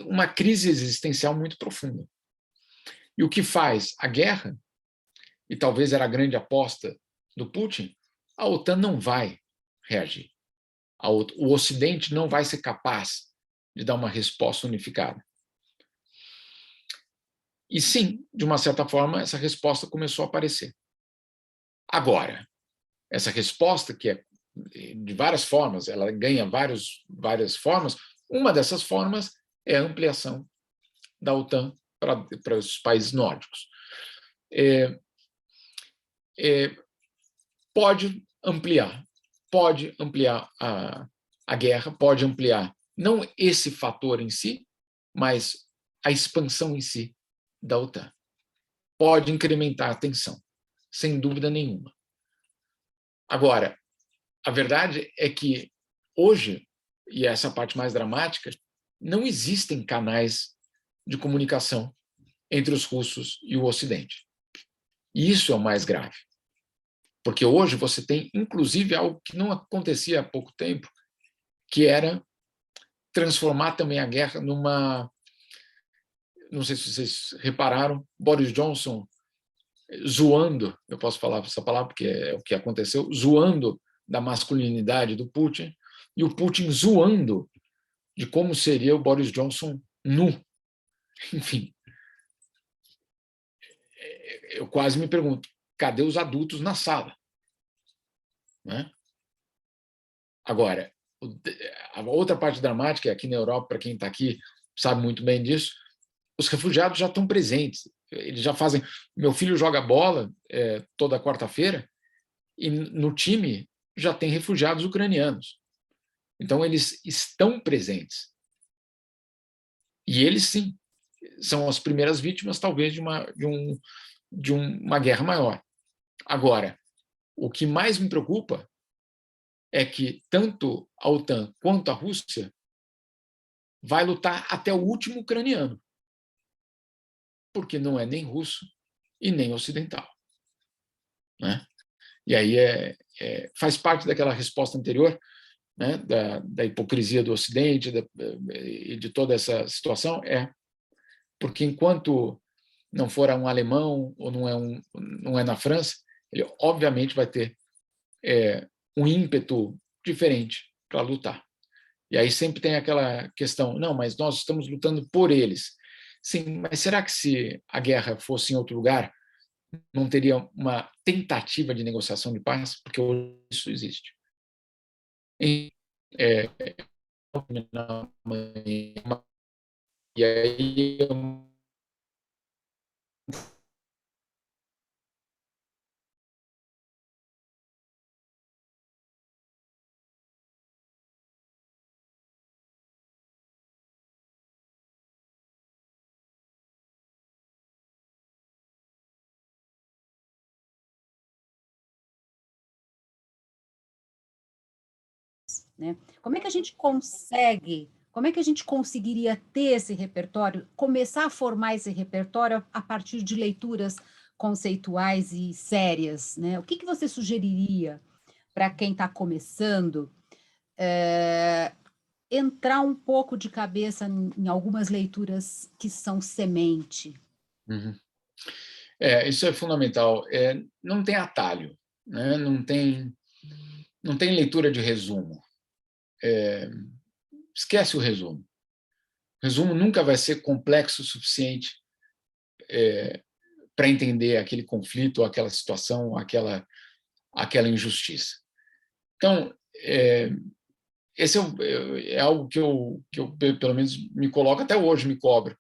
uma crise existencial muito profunda. E o que faz a guerra, e talvez era a grande aposta do Putin, a OTAN não vai reagir. O Ocidente não vai ser capaz de dar uma resposta unificada. E sim, de uma certa forma, essa resposta começou a aparecer. Agora, essa resposta, que é de várias formas, ela ganha várias formas, uma dessas formas é a ampliação da OTAN para os países nórdicos. Pode ampliar a guerra, pode ampliar não esse fator em si, mas a expansão em si da OTAN. Pode incrementar a tensão, sem dúvida nenhuma. Agora, a verdade é que hoje, e essa é a parte mais dramática, não existem canais de comunicação entre os russos e o Ocidente. E isso é o mais grave. Porque hoje você tem, inclusive, algo que não acontecia há pouco tempo, que era transformar também a guerra numa... Não sei se vocês repararam, Boris Johnson zoando, eu posso falar essa palavra porque é o que aconteceu, zoando da masculinidade do Putin, e o Putin zoando de como seria o Boris Johnson nu. Enfim, eu quase me pergunto, cadê os adultos na sala? Né? Agora, a outra parte dramática é aqui na Europa, para quem está aqui sabe muito bem disso, os refugiados já estão presentes. Eles já fazem... Meu filho joga bola toda quarta-feira e no time já tem refugiados ucranianos. Então, eles estão presentes. E eles, sim, são as primeiras vítimas, talvez, de uma guerra maior. Agora, o que mais me preocupa é que tanto a OTAN quanto a Rússia vai lutar até o último ucraniano, porque não é nem russo e nem ocidental. Né? E aí faz parte daquela resposta anterior, né, da hipocrisia do Ocidente e de toda essa situação, porque enquanto não for um alemão ou não é na França, ele obviamente vai ter um ímpeto diferente para lutar. E aí sempre tem aquela questão, não, mas nós estamos lutando por eles. Sim, mas será que se a guerra fosse em outro lugar, não teria uma tentativa de negociação de paz? Porque hoje isso existe. E aí Né? Como é que a gente conseguiria ter esse repertório, começar a formar esse repertório a partir de leituras conceituais e sérias? Né? O que você sugeriria para quem está começando entrar um pouco de cabeça em algumas leituras que são semente? Uhum. Isso é fundamental. Não tem atalho, né? Não tem leitura de resumo. Esquece o resumo. O resumo nunca vai ser complexo o suficiente para entender aquele conflito, aquela situação, aquela injustiça. Então, esse é algo que eu, pelo menos, me coloco, até hoje me cobro,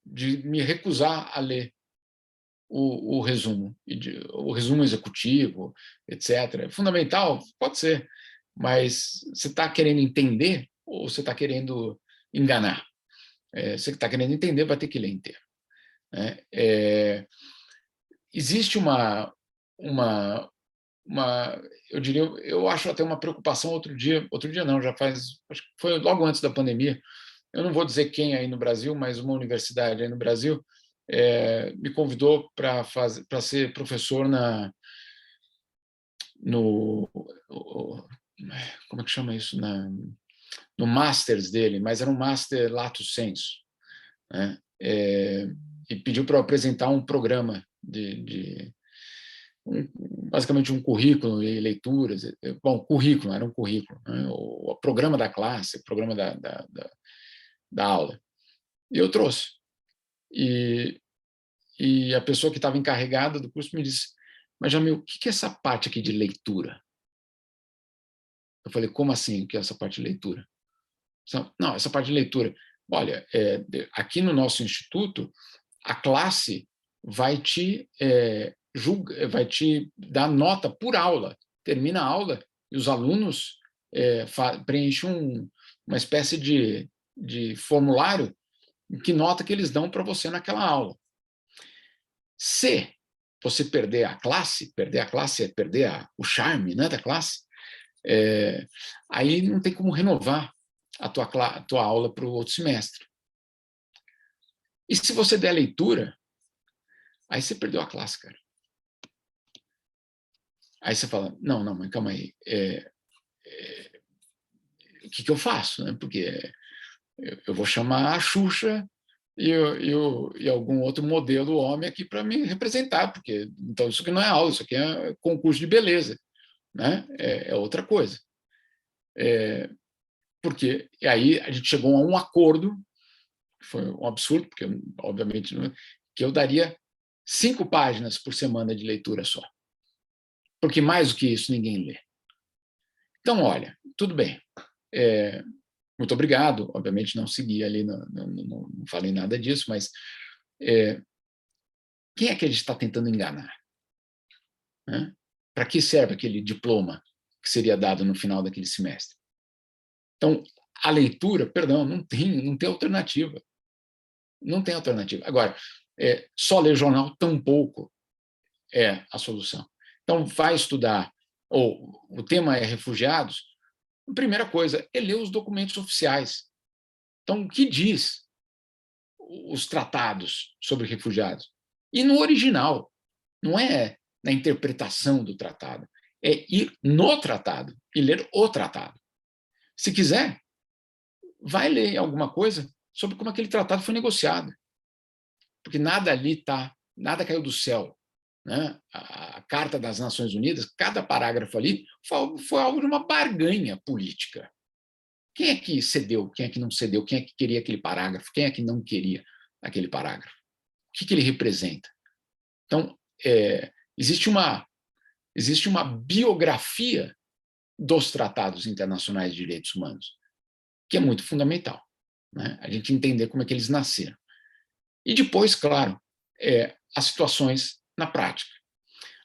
de me recusar a ler o resumo, o resumo executivo, etc. É fundamental? Pode ser, mas você está querendo entender ou você está querendo enganar? Você que está querendo entender vai ter que ler inteiro. Né? Existe eu diria, eu acho até uma preocupação outro dia não, já faz, acho que foi logo antes da pandemia, eu não vou dizer quem aí no Brasil, mas uma universidade aí no Brasil me convidou para ser professor no como é que chama isso? No Masters dele, mas era um Master Lato Sensu, né? E pediu para eu apresentar um programa basicamente um currículo e leituras. Bom, currículo, era um currículo, né? O programa da classe, o programa da aula. E eu trouxe. E a pessoa que estava encarregada do curso me disse: mas, Jamil, o que é essa parte aqui de leitura? Eu falei: como assim, o que é essa parte de leitura? Não, essa parte de leitura. Olha, aqui no nosso instituto, a classe vai te dar nota por aula. Termina a aula e os alunos preenchem uma espécie de formulário que nota que eles dão para você naquela aula. Se você perder a classe é perder o charme, né, da classe, aí não tem como renovar a tua aula para o outro semestre. E se você der leitura, aí você perdeu a classe, cara. Aí você fala: não, mas calma aí, o que eu faço? Né? Porque eu vou chamar a Xuxa e algum outro modelo homem aqui para me representar, porque então isso aqui não é aula, isso aqui é concurso de beleza, né? É outra coisa. Porque e aí a gente chegou a um acordo, foi um absurdo, porque obviamente que eu daria 5 páginas por semana de leitura só, porque mais do que isso ninguém lê. Então, olha, tudo bem. Muito obrigado. Obviamente não segui ali, não falei nada disso, mas quem é que a gente está tentando enganar? Né? Para que serve aquele diploma que seria dado no final daquele semestre? Então, a leitura, perdão, não tem alternativa. Não tem alternativa. Agora, só ler jornal tampouco é a solução. Então, vai estudar, ou o tema é refugiados, a primeira coisa é ler os documentos oficiais. Então, o que diz os tratados sobre refugiados? E no original, não é na interpretação do tratado, é ir no tratado e ler o tratado. Se quiser, vai ler alguma coisa sobre como aquele tratado foi negociado, porque nada ali nada caiu do céu. Né? A Carta das Nações Unidas, cada parágrafo ali foi algo de uma barganha política. Quem é que cedeu? Quem é que não cedeu? Quem é que queria aquele parágrafo? Quem é que não queria aquele parágrafo? O que ele representa? Então, existe uma biografia dos tratados internacionais de direitos humanos, que é muito fundamental, né? A gente entender como é que eles nasceram. E depois, claro, as situações na prática.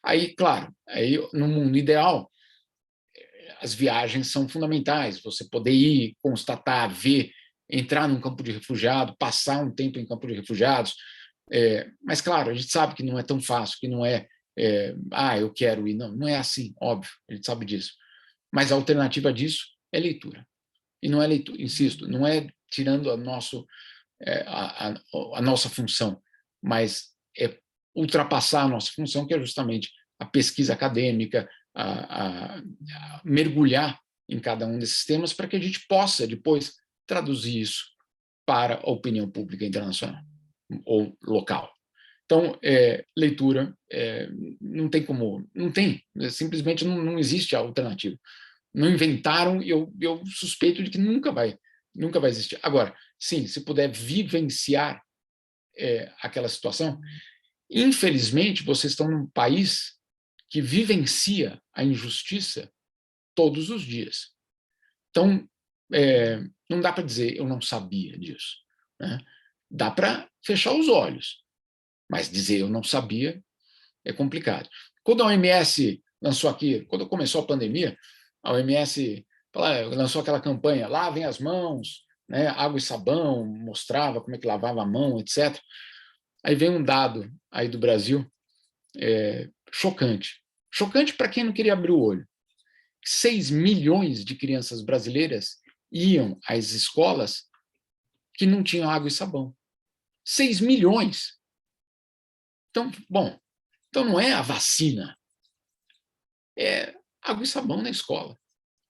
Aí, claro, no mundo ideal, as viagens são fundamentais, você poder ir, constatar, ver, entrar num campo de refugiado, passar um tempo em campo de refugiados, mas, claro, a gente sabe que não é tão fácil, que não eu quero ir, não é assim, óbvio, a gente sabe disso. Mas a alternativa disso é leitura. E não é leitura, insisto, não é tirando a nossa função, mas é ultrapassar a nossa função, que é justamente a pesquisa acadêmica, a mergulhar em cada um desses temas para que a gente possa depois traduzir isso para a opinião pública internacional ou local. Então, leitura, não tem como, simplesmente não existe alternativa. Não inventaram e eu suspeito de que nunca vai existir. Agora, sim, se puder vivenciar aquela situação, infelizmente, vocês estão num país que vivencia a injustiça todos os dias. Então, não dá para dizer eu não sabia disso. Né? Dá para fechar os olhos, mas dizer eu não sabia é complicado. Quando a OMS lançou aqui, quando começou a pandemia, a OMS lançou aquela campanha, lavem as mãos, né? Água e sabão, mostrava como é que lavava a mão, etc. Aí vem um dado aí do Brasil chocante. Chocante para quem não queria abrir o olho. 6 milhões de crianças brasileiras iam às escolas que não tinham água e sabão. 6 milhões. Então, bom, então não é a vacina, é água e sabão na escola,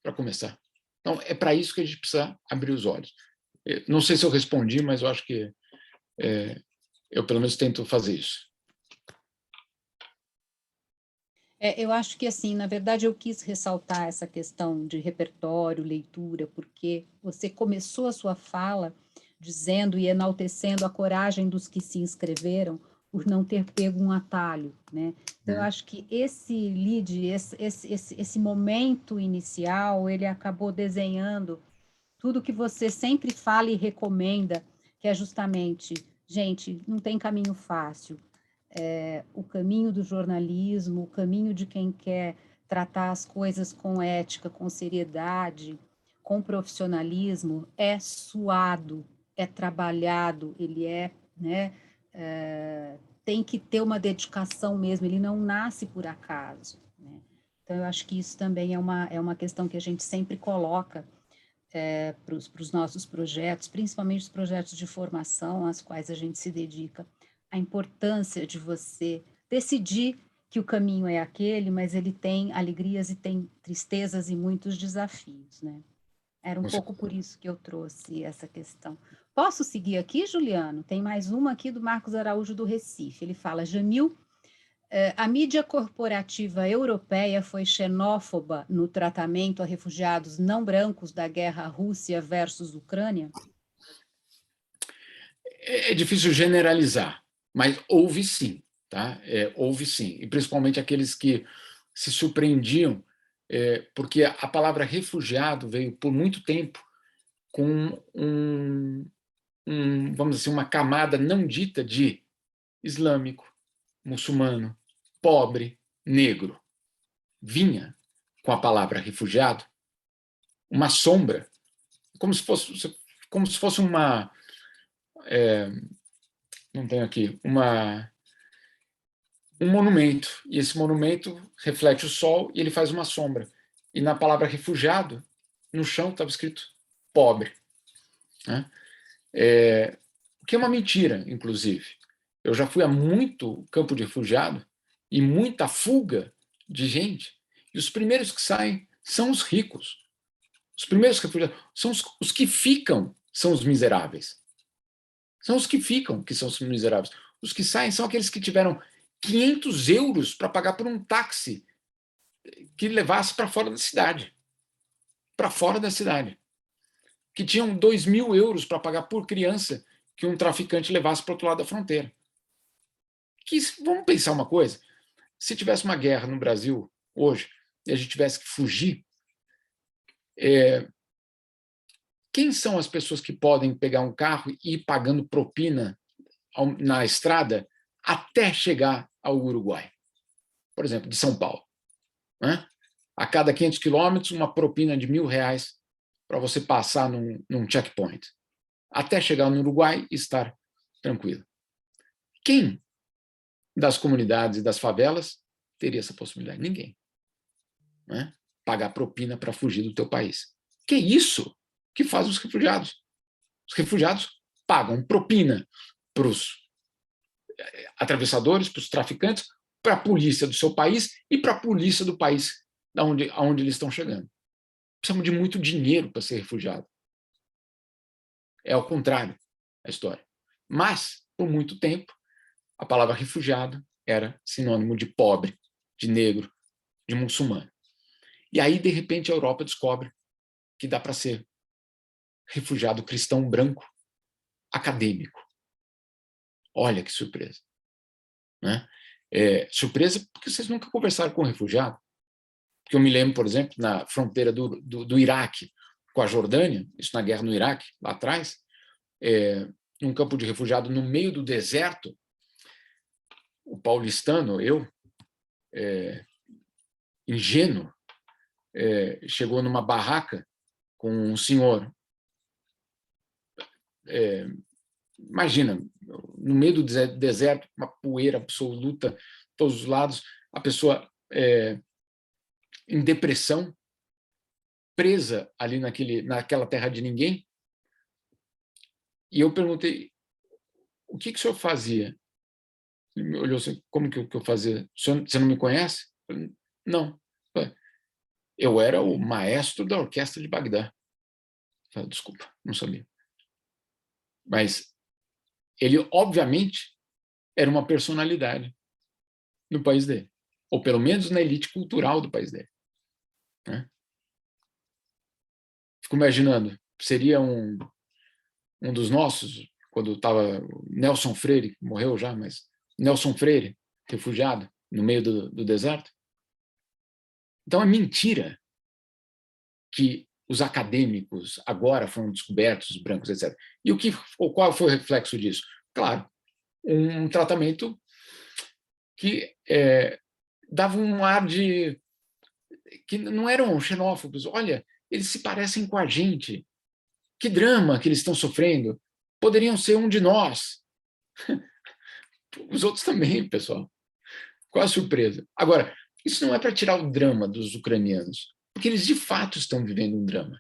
para começar. Então, é para isso que a gente precisa abrir os olhos. Não sei se eu respondi, mas eu acho que eu, pelo menos, tento fazer isso. Eu acho que, assim, na verdade, eu quis ressaltar essa questão de repertório, leitura, porque você começou a sua fala dizendo e enaltecendo a coragem dos que se inscreveram por não ter pego um atalho, né? Então, eu acho que esse lead, esse momento inicial, ele acabou desenhando tudo que você sempre fala e recomenda, que é justamente, gente, não tem caminho fácil. O caminho do jornalismo, o caminho de quem quer tratar as coisas com ética, com seriedade, com profissionalismo, é suado, é trabalhado, ele né, tem que ter uma dedicação mesmo, ele não nasce por acaso, né? Então, eu acho que isso também é uma questão que a gente sempre coloca para os nossos projetos, principalmente os projetos de formação, aos quais a gente se dedica, a importância de você decidir que o caminho é aquele, mas ele tem alegrias e tem tristezas e muitos desafios, né? Era um pouco por isso que eu trouxe essa questão. Posso seguir aqui, Juliano? Tem mais uma aqui do Marcos Araújo do Recife. Ele fala, Jamil, a mídia corporativa europeia foi xenófoba no tratamento a refugiados não brancos da guerra Rússia versus Ucrânia? É difícil generalizar, mas houve sim, tá? Houve sim, e principalmente aqueles que se surpreendiam, porque a palavra refugiado veio por muito tempo com vamos dizer, uma camada não dita de islâmico, muçulmano, pobre, negro. Vinha com a palavra refugiado uma sombra, como se fosse uma, não tenho aqui, um monumento, e esse monumento reflete o sol e ele faz uma sombra. E na palavra refugiado, no chão estava escrito pobre, né? O que é uma mentira, inclusive. Eu já fui a muito campo de refugiado e muita fuga de gente, e os primeiros que saem são os ricos. Os primeiros refugiados são os que ficam, são os miseráveis. São os que ficam que são os miseráveis. Os que saem são aqueles que tiveram 500 euros para pagar por um táxi que levasse para fora da cidade. Para fora da cidade. Que tinham 2.000 euros para pagar por criança que um traficante levasse para o outro lado da fronteira. Vamos pensar uma coisa, se tivesse uma guerra no Brasil hoje e a gente tivesse que fugir, quem são as pessoas que podem pegar um carro e ir pagando propina na estrada até chegar ao Uruguai? Por exemplo, de São Paulo, né? A cada 500 quilômetros, uma propina de R$1.000 para você passar num checkpoint, até chegar no Uruguai e estar tranquilo. Quem das comunidades e das favelas teria essa possibilidade? Ninguém. Né? Pagar propina para fugir do teu país. Que é isso que fazem os refugiados. Os refugiados pagam propina para os atravessadores, para os traficantes, para a polícia do seu país e para a polícia do país aonde eles estão chegando. Precisamos de muito dinheiro para ser refugiado. É ao contrário a história. Mas, por muito tempo, a palavra refugiado era sinônimo de pobre, de negro, de muçulmano. E aí, de repente, a Europa descobre que dá para ser refugiado cristão branco acadêmico. Olha que surpresa. Né? Surpresa porque vocês nunca conversaram com um refugiado. Porque eu me lembro, por exemplo, na fronteira do Iraque com a Jordânia, isso na guerra no Iraque, lá atrás, num campo de refugiado no meio do deserto, o paulistano, eu, ingênuo, chegou numa barraca com um senhor imagina, no meio do deserto, uma poeira absoluta, todos os lados, a pessoa em depressão, presa ali naquela terra de ninguém. E eu perguntei, o que o senhor fazia? Ele me olhou assim, como que eu fazia? Você não me conhece? Eu falei, não. Eu era o maestro da orquestra de Bagdá. Eu falei, desculpa, não sabia. Mas ele, obviamente, era uma personalidade no país dele, ou pelo menos na elite cultural do país dele. Né? Fico imaginando, seria um dos nossos, quando estava Nelson Freire, que morreu já, mas Nelson Freire, refugiado no meio do deserto. Então é mentira que os acadêmicos agora foram descobertos, os brancos, etc. E qual foi o reflexo disso? Claro, um tratamento que dava um ar de que não eram xenófobos. Olha, eles se parecem com a gente. Que drama que eles estão sofrendo. Poderiam ser um de nós. Os outros também, pessoal. Qual a surpresa? Agora, isso não é para tirar o drama dos ucranianos, porque eles de fato estão vivendo um drama.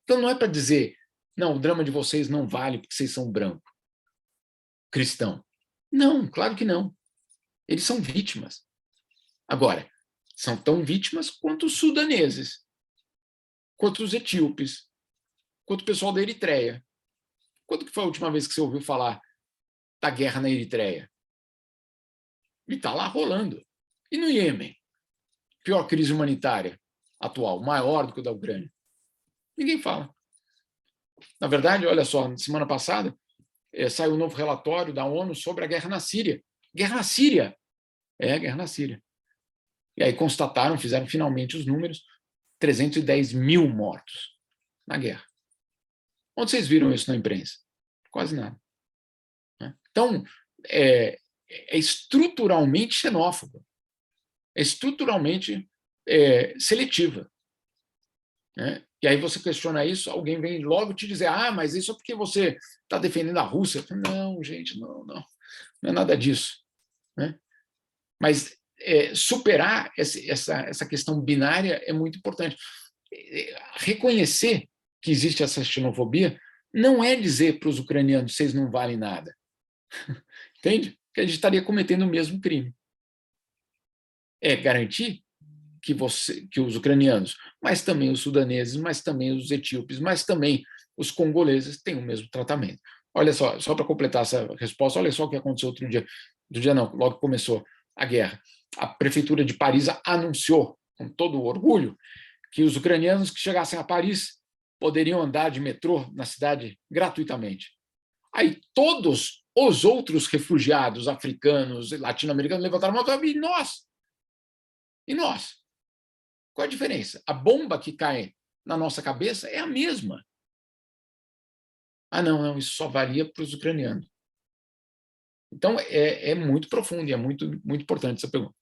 Então não é para dizer, não, o drama de vocês não vale porque vocês são branco, cristão. Não, claro que não. Eles são vítimas. Agora, são tão vítimas quanto os sudaneses, quanto os etíopes, quanto o pessoal da Eritreia. Quando que foi a última vez que você ouviu falar da guerra na Eritreia? E está lá rolando. E no Iêmen? Pior crise humanitária atual, maior do que o da Ucrânia. Ninguém fala. Na verdade, olha só, semana passada saiu um novo relatório da ONU sobre a guerra na Síria. Guerra na Síria! Guerra na Síria. E aí constataram, fizeram finalmente os números, 310 mil mortos na guerra. Onde vocês viram isso na imprensa? Quase nada. Então, é estruturalmente xenófoba, é estruturalmente seletiva. Né? E aí você questiona isso, alguém vem logo te dizer, mas isso é porque você está defendendo a Rússia. Não, gente, não é nada disso. Né? Mas superar essa questão binária é muito importante. Reconhecer que existe essa xenofobia não é dizer para os ucranianos, vocês não valem nada. Entende? Que a gente estaria cometendo o mesmo crime. É garantir que os ucranianos, mas também os sudaneses, mas também os etíopes, mas também os congoleses tenham o mesmo tratamento. Olha só para completar essa resposta, olha só o que aconteceu outro dia. Logo que começou a guerra. A prefeitura de Paris anunciou, com todo o orgulho, que os ucranianos que chegassem a Paris poderiam andar de metrô na cidade gratuitamente. Aí todos os outros refugiados africanos e latino-americanos levantaram a mão e falaram, e nós? E nós? Qual a diferença? A bomba que cai na nossa cabeça é a mesma. Não, isso só valia para os ucranianos. Então, é muito profundo e é muito, muito importante essa pergunta.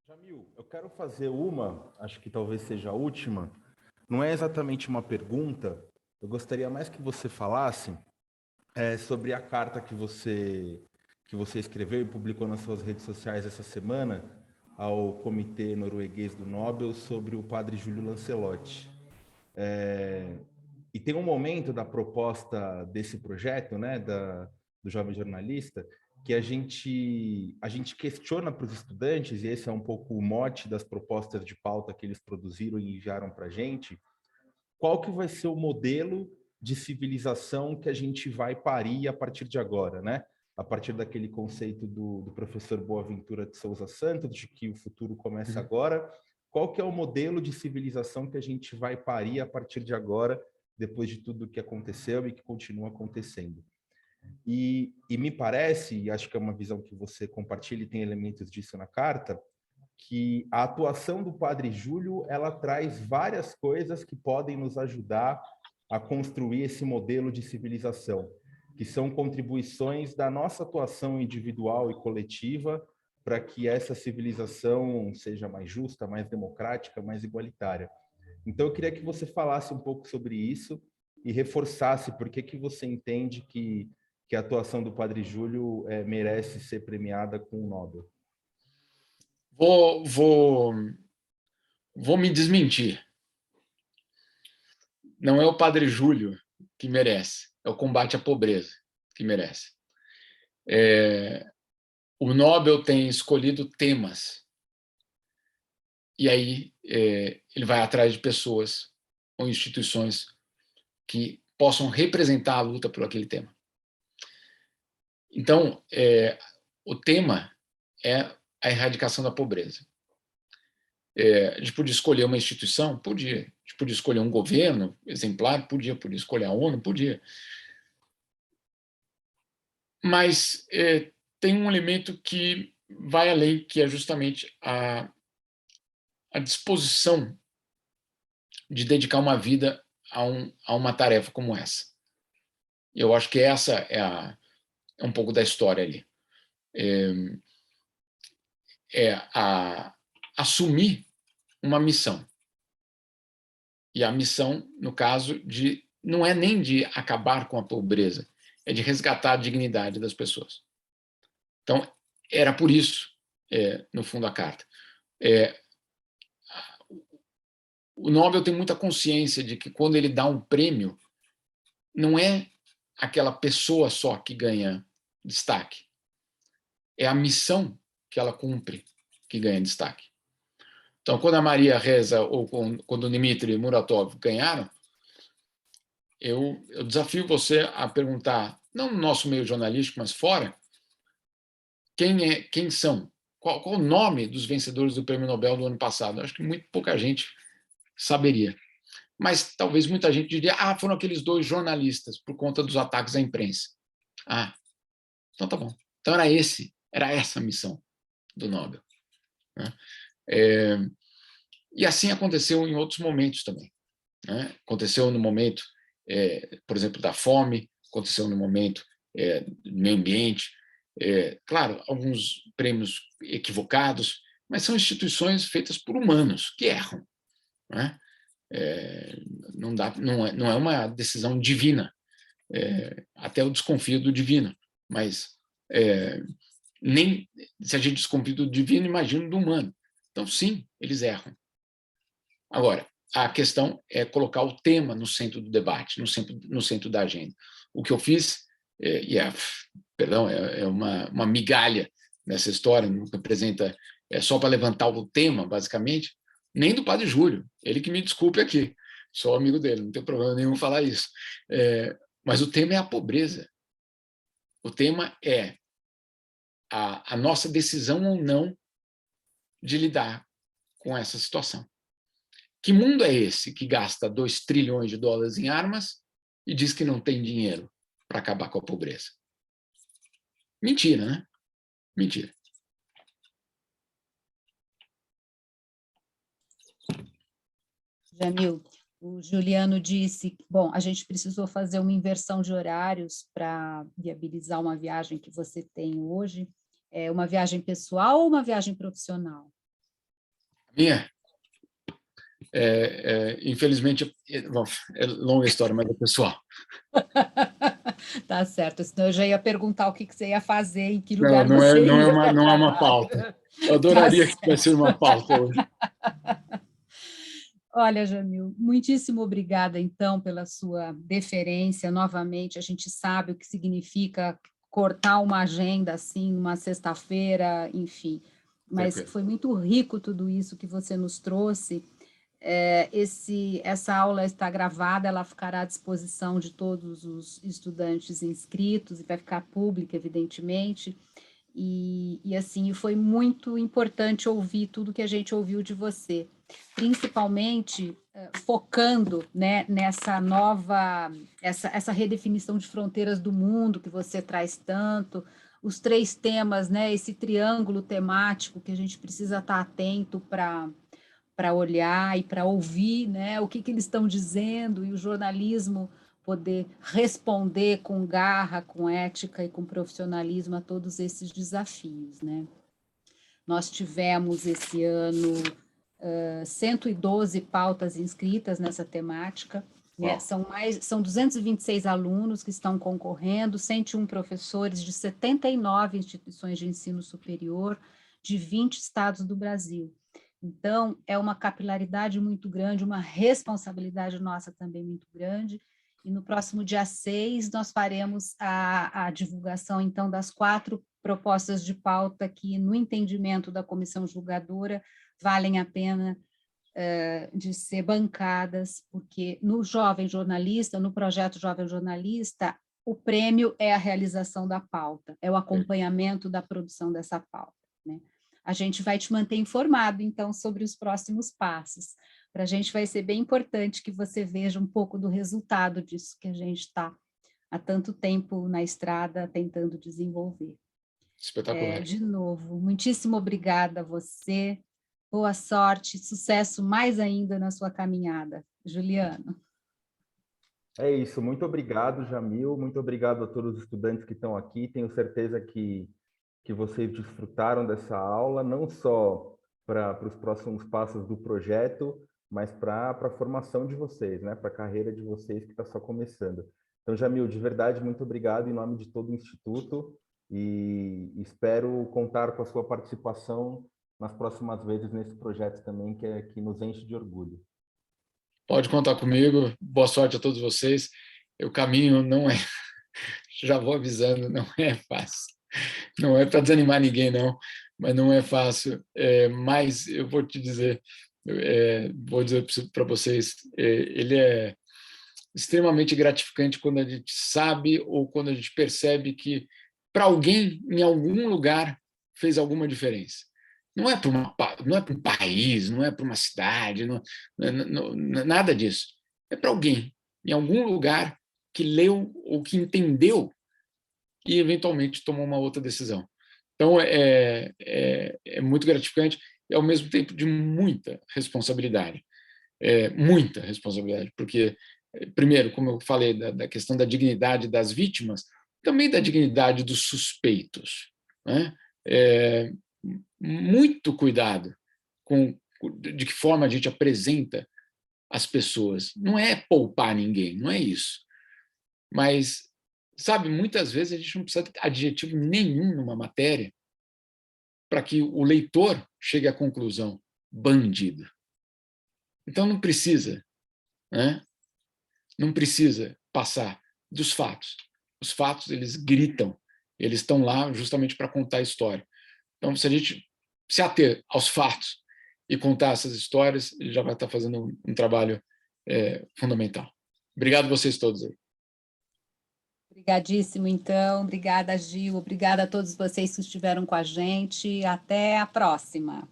Jamil, eu quero fazer acho que talvez seja a última, não é exatamente uma pergunta, eu gostaria mais que você falasse sobre a carta que você escreveu e publicou nas suas redes sociais essa semana ao Comitê Norueguês do Nobel sobre o padre Júlio Lancelotti. E tem um momento da proposta desse projeto, né, do jovem jornalista, que a gente questiona para os estudantes, e esse é um pouco o mote das propostas de pauta que eles produziram e enviaram para a gente, qual que vai ser o modelo de civilização que a gente vai parir a partir de agora, né? A partir daquele conceito do professor Boaventura de Souza Santos, de que o futuro começa agora, qual que é o modelo de civilização que a gente vai parir a partir de agora, depois de tudo que aconteceu e que continua acontecendo? E me parece, e acho que é uma visão que você compartilha e tem elementos disso na carta, que a atuação do Padre Júlio, ela traz várias coisas que podem nos ajudar a construir esse modelo de civilização, que são contribuições da nossa atuação individual e coletiva para que essa civilização seja mais justa, mais democrática, mais igualitária. Então, eu queria que você falasse um pouco sobre isso e reforçasse por que você entende que a atuação do Padre Júlio merece ser premiada com o Nobel. Vou me desmentir. Não é o Padre Júlio que merece, é o combate à pobreza que merece. O Nobel tem escolhido temas, e aí ele vai atrás de pessoas ou instituições que possam representar a luta por aquele tema. Então, o tema é a erradicação da pobreza. A gente podia escolher uma instituição? Podia. A gente podia escolher um governo exemplar? Podia escolher a ONU? Podia. Mas tem um elemento que vai além, que é justamente a disposição de dedicar uma vida a uma tarefa como essa. Eu acho que essa é um pouco da história ali. Assumir uma missão. E a missão, no caso, não é nem de acabar com a pobreza, é de resgatar a dignidade das pessoas. Então, era por isso, no fundo, a carta. O Nobel tem muita consciência de que, quando ele dá um prêmio, não é aquela pessoa só que ganha destaque. É a missão que ela cumpre que ganha destaque. Então, quando a Maria Reza ou quando o Dmitry Muratov ganharam, eu desafio você a perguntar, não no nosso meio jornalístico, mas fora, quem são? Qual o nome dos vencedores do Prêmio Nobel do ano passado? Acho que muito pouca gente saberia. Mas talvez muita gente diria, foram aqueles 2 jornalistas, por conta dos ataques à imprensa. Então tá bom. Então era essa a missão do Nobel. Né? E assim aconteceu em outros momentos também. Né? Aconteceu no momento, por exemplo, da fome, aconteceu no momento do meio ambiente. Claro, alguns prêmios equivocados, mas são instituições feitas por humanos que erram. Né? Não é uma decisão divina. Até eu desconfio do divino, mas nem se a gente desconfia do divino, imagino do humano. Então, sim, eles erram. Agora, a questão é colocar o tema no centro do debate, no centro da agenda. O que eu fiz, é uma migalha nessa história, não representa, só para levantar o tema, basicamente, nem do Padre Júlio, ele que me desculpe aqui, sou amigo dele, não tem problema nenhum falar isso. Mas o tema é a pobreza. O tema é a nossa decisão ou não de lidar com essa situação. Que mundo é esse que gasta 2 trilhões de dólares em armas e diz que não tem dinheiro para acabar com a pobreza? Mentira, né? Mentira. Jamil, o Juliano disse, bom, a gente precisou fazer uma inversão de horários para viabilizar uma viagem que você tem hoje. É uma viagem pessoal ou uma viagem profissional? Minha? Infelizmente, é longa história, mas é pessoal. Tá certo, senão eu já ia perguntar o que você ia fazer, em que lugar Não você é ia. uma pauta. Eu adoraria que tivesse uma pauta hoje. Olha, Jamil, muitíssimo obrigada, então, pela sua deferência. Novamente, a gente sabe o que significa cortar uma agenda assim, uma sexta-feira, enfim. Mas foi muito rico tudo isso que você nos trouxe. Essa aula está gravada, ela ficará à disposição de todos os estudantes inscritos e vai ficar pública, evidentemente. E assim, foi muito importante ouvir tudo que a gente ouviu de você, principalmente focando, né, nessa nova, essa redefinição de fronteiras do mundo que você traz tanto, os 3 temas, né, esse triângulo temático que a gente precisa estar atento para olhar e para ouvir, né, o que eles estão dizendo, e o jornalismo poder responder com garra, com ética e com profissionalismo a todos esses desafios, né? Nós tivemos esse ano 112 pautas inscritas nessa temática, São 226 alunos que estão concorrendo, 101 professores de 79 instituições de ensino superior, de 20 estados do Brasil. Então, é uma capilaridade muito grande, uma responsabilidade nossa também muito grande, e no próximo dia 6 nós faremos a divulgação, então, das 4 propostas de pauta que, no entendimento da comissão julgadora, valem a pena de ser bancadas, porque no Jovem Jornalista, no projeto Jovem Jornalista, o prêmio é a realização da pauta, é o acompanhamento da produção dessa pauta, né? A gente vai te manter informado, então, sobre os próximos passos. Para a gente vai ser bem importante que você veja um pouco do resultado disso que a gente está há tanto tempo na estrada tentando desenvolver. Espetacular. De novo, muitíssimo obrigada a você, boa sorte, sucesso mais ainda na sua caminhada. Juliano. É isso, muito obrigado, Jamil, muito obrigado a todos os estudantes que estão aqui, tenho certeza que vocês desfrutaram dessa aula, não só para os próximos passos do projeto, mas para a formação de vocês, né? Para a carreira de vocês que está só começando. Então, Jamil, de verdade, muito obrigado em nome de todo o Instituto e espero contar com a sua participação nas próximas vezes nesse projeto também, que nos enche de orgulho. Pode contar comigo, boa sorte a todos vocês. O caminho não é, já vou avisando, não é fácil. Não é para desanimar ninguém, não, mas não é fácil. Mas eu vou te dizer, vou dizer para vocês, ele é extremamente gratificante quando a gente sabe ou quando a gente percebe que para alguém, em algum lugar, fez alguma diferença. Não é para um país, não é para uma cidade, nada disso. É para alguém, em algum lugar, que leu ou que entendeu e, eventualmente, tomou uma outra decisão. Então, é muito gratificante e, ao mesmo tempo, de muita responsabilidade. Muita responsabilidade, porque, primeiro, como eu falei, da questão da dignidade das vítimas, também da dignidade dos suspeitos, né? Muito cuidado com de que forma a gente apresenta as pessoas. Não é poupar ninguém, não é isso. Mas, sabe, muitas vezes a gente não precisa de adjetivo nenhum numa matéria para que o leitor chegue à conclusão: bandido. Então não precisa, né? Não precisa passar dos fatos. Os fatos, eles gritam, eles estão lá justamente para contar a história. Então, se a gente se ater aos fatos e contar essas histórias, ele já vai estar fazendo um trabalho fundamental. Obrigado a vocês todos aí. Obrigadíssimo, então. Obrigada, Gil. Obrigada a todos vocês que estiveram com a gente. Até a próxima.